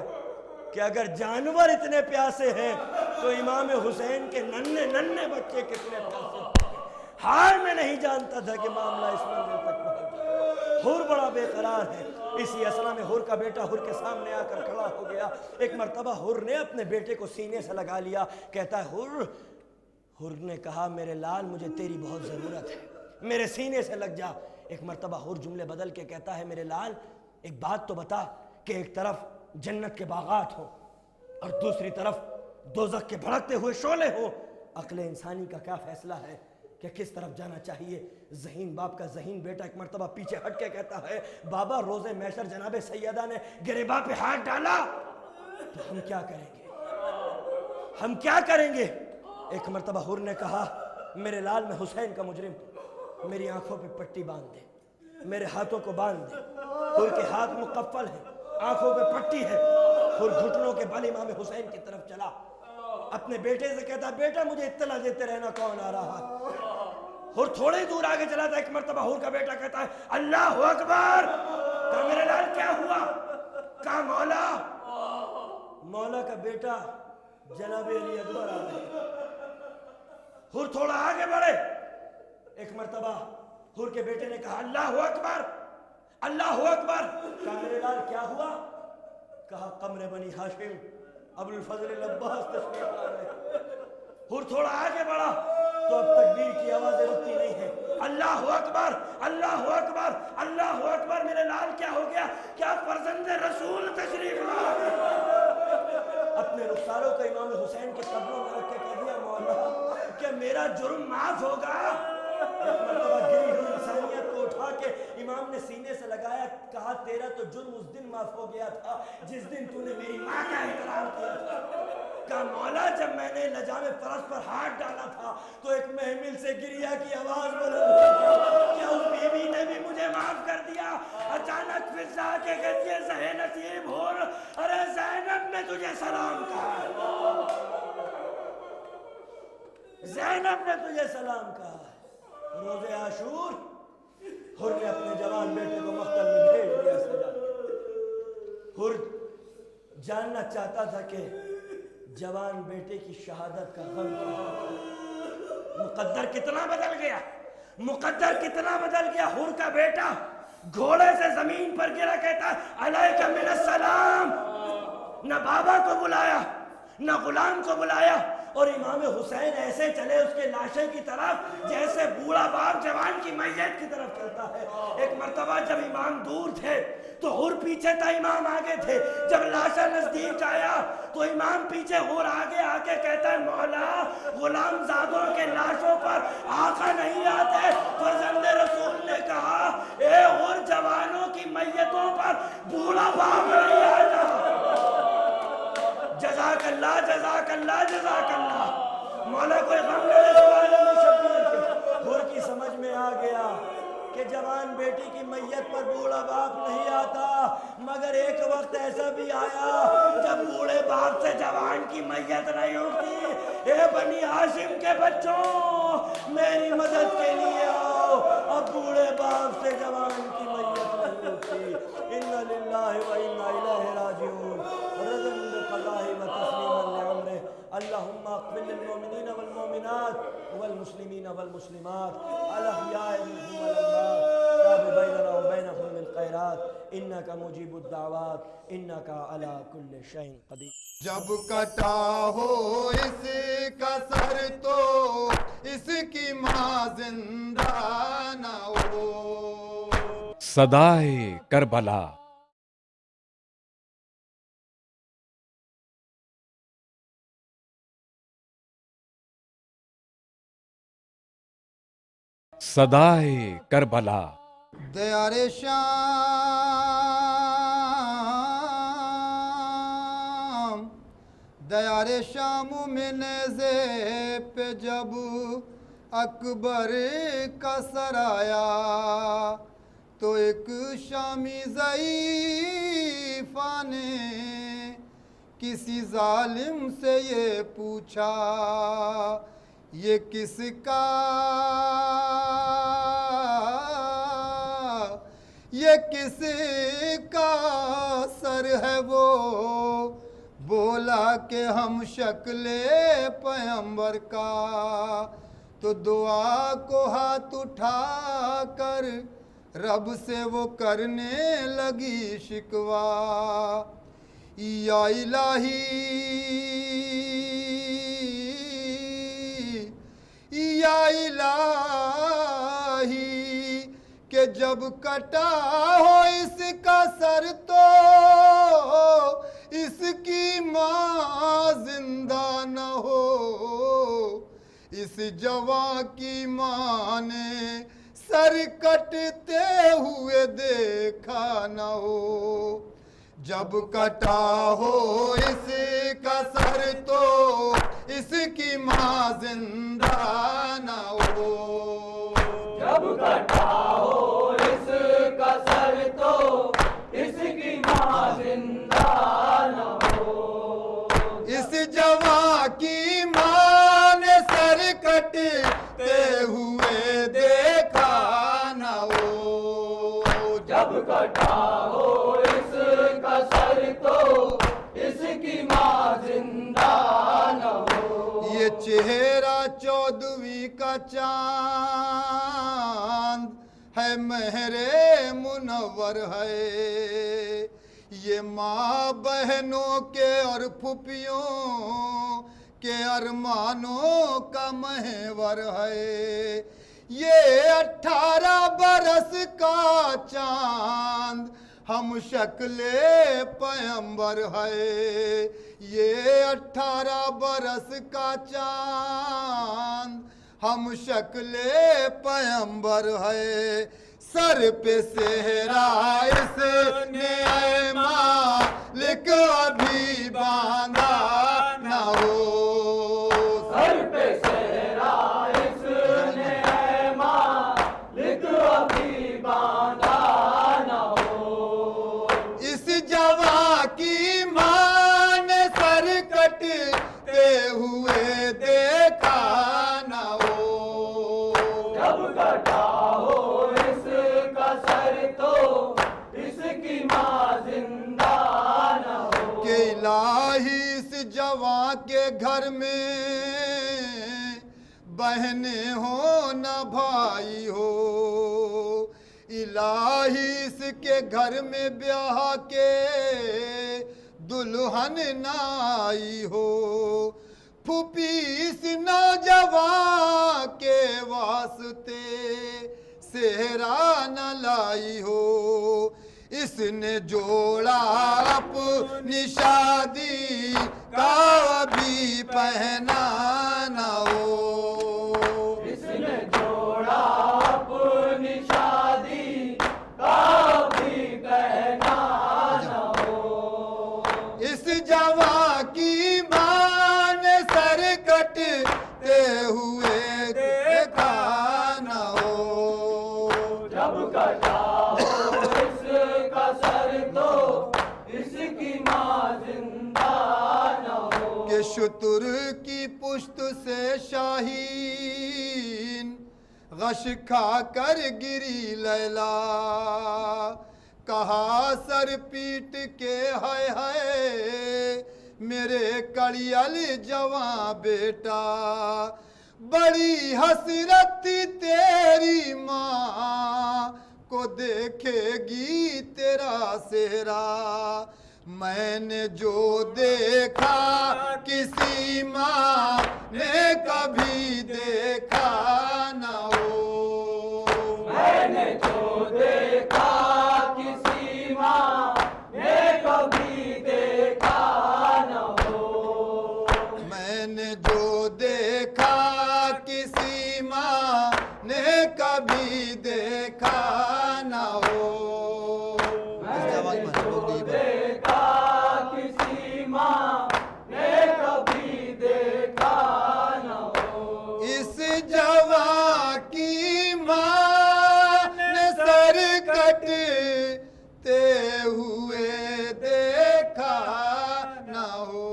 کہ اگر جانور اتنے پیاسے ہیں تو امام حسین کے ننھے ننھے بچے کتنے پیاسے ہیں۔ ہار میں نہیں جانتا تھا کہ معاملہ اس منزل تک پہنچ جائے۔ حر بڑا بے قرار ہے۔ اسی اثنا میں حر کا بیٹا حر کے سامنے آ کر کھڑا ہو گیا۔ ایک مرتبہ حر نے اپنے بیٹے کو سینے سے لگا لیا، کہتا ہے حر نے کہا میرے لال مجھے تیری بہت ضرورت ہے، میرے سینے سے لگ جا۔ ایک مرتبہ حر جملے بدل کے کہتا ہے میرے لال ایک بات تو بتا کہ ایک طرف جنت کے باغات ہوں اور دوسری طرف دوزخ کے بھڑکتے ہوئے شعلے ہوں، عقل انسانی کا کیا فیصلہ ہے کہ کس طرف جانا چاہیے؟ ذہین باپ کا ذہین بیٹا ایک مرتبہ پیچھے ہٹ کے کہتا ہے بابا روز محشر جناب سیدہ نے گریباں پہ ہاتھ ڈالا تو ہم کیا کریں گے، ہم کیا کریں گے؟ ایک مرتبہ حر نے کہا میرے لال میں حسین کا مجرم ہوں، میری آنکھوں پہ پٹی باندھ دے، میرے ہاتھوں کو باندھ دے۔ حر کے ہاتھ مقفل ہیں، آنکھوں پہ پٹی ہے۔ حر گھٹنوں کے بل امام حسین کی طرف چلا، اپنے بیٹے سے کہتا بیٹا مجھے اطلاع دیتے رہنا کون آ رہا ہے۔ حر تھوڑے دور آگے چلا تھا، ایک مرتبہ حر کا بیٹا کہتا ہے اللہ اکبر۔ کہا میرے لال کیا ہوا؟ کہا مولا۔ مولا کا بیٹا جناب علی اکبر آ رہے۔ حر تھوڑا آگے بڑھے، ایک مرتبہ حر کے بیٹے نے کہا اللہ اکبر اللہ اکبر۔ کہا میرے لال کیا ہوا؟ کہا قمر بنی ہاشم ابو الفضل العباس تشریف لا رہے۔ حر تھوڑا آگے بڑھا تو اب تکبیر کی آوازیں رکتی نہیں ہیں، اللہ اکبر اللہ اکبر اللہ اکبر۔ میرے لال کیا ہو گیا؟ کیا فرزند رسول تشریف لا رہے؟ اپنے رخساروں کو امام حسین کے قدموں میں رکھ کے کہہ دیا مولا کیا میرا جرم معاف ہوگا؟ ایک مرتبہ گری ہوئی انسانیت کو اٹھا کے امام نے سینے سے لگایا، کہا تیرا تو جرم اس دن معاف ہو گیا تھا جس دن تو نے میری ماں کا احترام کیا تھا۔ کہا مولا جب میں نے لجام فرس پر ہاتھ ڈالا تھا تو ایک محمل سے گریا کی آواز بلند ہوئی، کیا اس بیوی نے بھی مجھے معاف کر دیا؟ اچانک فضا کے کہتی ہے زہ نصیب حر، ارے زینب نے تجھے سلام کہا، زینب نے تجھے سلام کہا۔ روز عاشور حر نے اپنے جوان بیٹے کو مقتل میں بھیج دیا سجا۔ حر جاننا چاہتا تھا کہ جوان بیٹے کی شہادت کا غم کیا، مقدر کتنا بدل گیا، مقدر کتنا بدل گیا۔ حر کا بیٹا گھوڑے سے زمین پر گرا، کہتا ہے علیک من السلام۔ نہ بابا کو بلایا نہ غلام کو بلایا، اور امام حسین ایسے چلے اس کے لاشے کی طرف جیسے بوڑھا باپ جوان کی میت کی طرف چلتا ہے۔ ایک مرتبہ جب امام دور تھے تو حر پیچھے تھا، امام آگے تھے۔ جب لاشا نزدیک آیا تو امام پیچھے، حر آگے آ کے کہتا ہے مولا غلام زادوں کے لاشوں پر آقا نہیں آتے۔ فرزند رسول نے کہا اے حر جوانوں کی میتوں پر بوڑھا باپ نہیں آتا۔ جزاک اللہ جزاک اللہ جزاک اللہ۔ مولا کوئی غم نہ لے سوال میں شبیر کے۔ حر کی سمجھ میں آ گیا کہ جوان بیٹی کی میت پر بوڑھا باپ نہیں آتا، مگر ایک وقت ایسا بھی آیا جب بوڑھے باپ سے جوان کی میت نہیں اٹھتی۔ اے بنی ہاشم کے بچوں، میری مدد کے لیے آؤ، اب بوڑھے باپ سے جوان کی میت نہیں اٹھتی۔ اِنَّا لِلَّهِ وَإِنَّا إِلَيْهِ رَاجِعُونَ رضا بقضائه وتسليما لأمره اللهم اغفر للمؤمنين والمؤمنات والمسلمين والمسلمات الأحياء منهم والأموات تاب بيننا وبينهم بالخيرات إنك مجيب الدعوات إنك على كل شيء قدير۔ جب کٹا ہو اس کا سر تو اس کی ماں زندہ نہ ہو۔ صدائے کربلا، صدائے کربلا، دیار شام، دیار شام میں نیزے پہ جب اکبر کا سر آیا تو ایک شامی ضعیفہ نے کسی ظالم سے یہ پوچھا، یہ کس کا سر ہے؟ وہ بولا کہ ہم شکل پیغمبر کا۔ تو دعا کو ہاتھ اٹھا کر رب سے وہ کرنے لگی شکوہ، یا الہی یا الہی کہ جب کٹا ہو اس کا سر تو اس کی ماں زندہ نہ ہو۔ اس جوان کی ماں نے سر کٹتے ہوئے دیکھا نہ ہو۔ جب کٹا ہو اس کا سر تو اس کی ماں زندہ نہ ہو۔ جب کٹا ہو اس کا سر تو اس کی ماں زندہ نہ ہو۔ اس جوان کی ماں نے سر کٹتے ہوئے دیکھا نہ ہو۔ جب کٹا ہو اس کا سر تو اس کی ماں زندہ نہ ہو۔ یہ چہرہ 14ویں کا چاند ہے، مہر منور ہے، یہ ماں بہنوں کے اور پھوپھیوں کے ارمانوں کا محور ہے۔ یہ 18 برس کا چاند ہم شکل پیغمبر ہے، یہ 18 برس کا چاند ہم شکل پیغمبر ہے۔ سر پہ صحرا اس نے اے مالک ابھی باندھا نہ ہو۔ سر پہ صحرا اس نے اے مالک ابھی باندھا نہ ہو۔ اس جوان کی ماں نے سر کٹتے ہوئے دیکھا نہ ہو۔ جب کٹا ہو اس کا سر تو اس کی ماں زندہ نہ ہو۔ کہ الہی اس جوان کے گھر میں بہنیں ہو نہ بھائی ہو، الہی اس کے گھر میں بیاہ کے دلہن نہ آئی ہو، پھوپھی اس نوجوان کے واسطے صحرا نہ لائی ہو، اس نے جوڑا اپنی شادی کا بھی پہنا نہ ہو۔ اس نے جوڑا اپنی شادی کا بھی پہنا نہ ہو۔ اس جوان کی ماں نے سر کٹتے ہوئے دیکھا نہ ہو۔ جب پشت سے شاہین غش کھا کر گری لیلا کہا سر پیٹ کے ہائے ہائے میرے کڑیل جواں بیٹا بڑی حسرت تیری ماں کو دیکھے گی تیرا سہرا میں نے جو دیکھا کسی ماں نے کبھی دیکھا نہ ہو میں نے جو دیکھا کسی ماں نے کبھی دیکھا نہ ہو میں نے جو دیکھا کسی ماں نے کبھی دیکھا نہ ہو دیکھا کسی ماں نے کبھی دیکھا نہ ہو اس جوان کی ماں نے سر کٹتے ہوئے دیکھا نہ ہو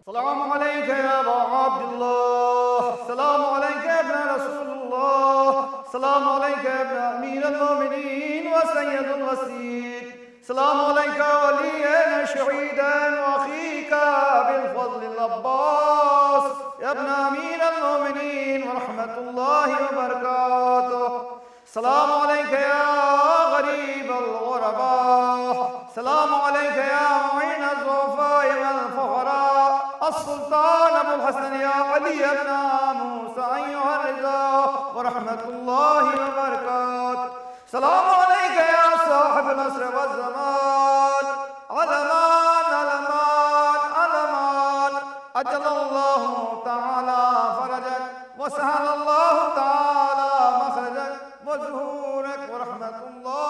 السلام علیکم یا ابا عبداللہ السلام علیکم یا ابن رسول اللہ السلام علیکم یا ابن امیر المومنین و سید الوسید السلام علیکم ولیین شہیدین و اخیک بالفضل العباس یا ابن امیر المومنین ورحمت اللہ وبرکاتہ السلام علیکم یا غریب الغرباء السلام علیکم یا معین الضعفاء والفقراء السلطان ابو الحسن یا علی ابن موسیٰ ایوہ الرضا ورحمت اللہ وبرکاتہ السلام علیکم یا صاحب العصر والزمان علمان علمان علمان اجل اللہ تعالی فرجک وسهل اللہ تعالی مخرجک وظہورک ورحمت اللہ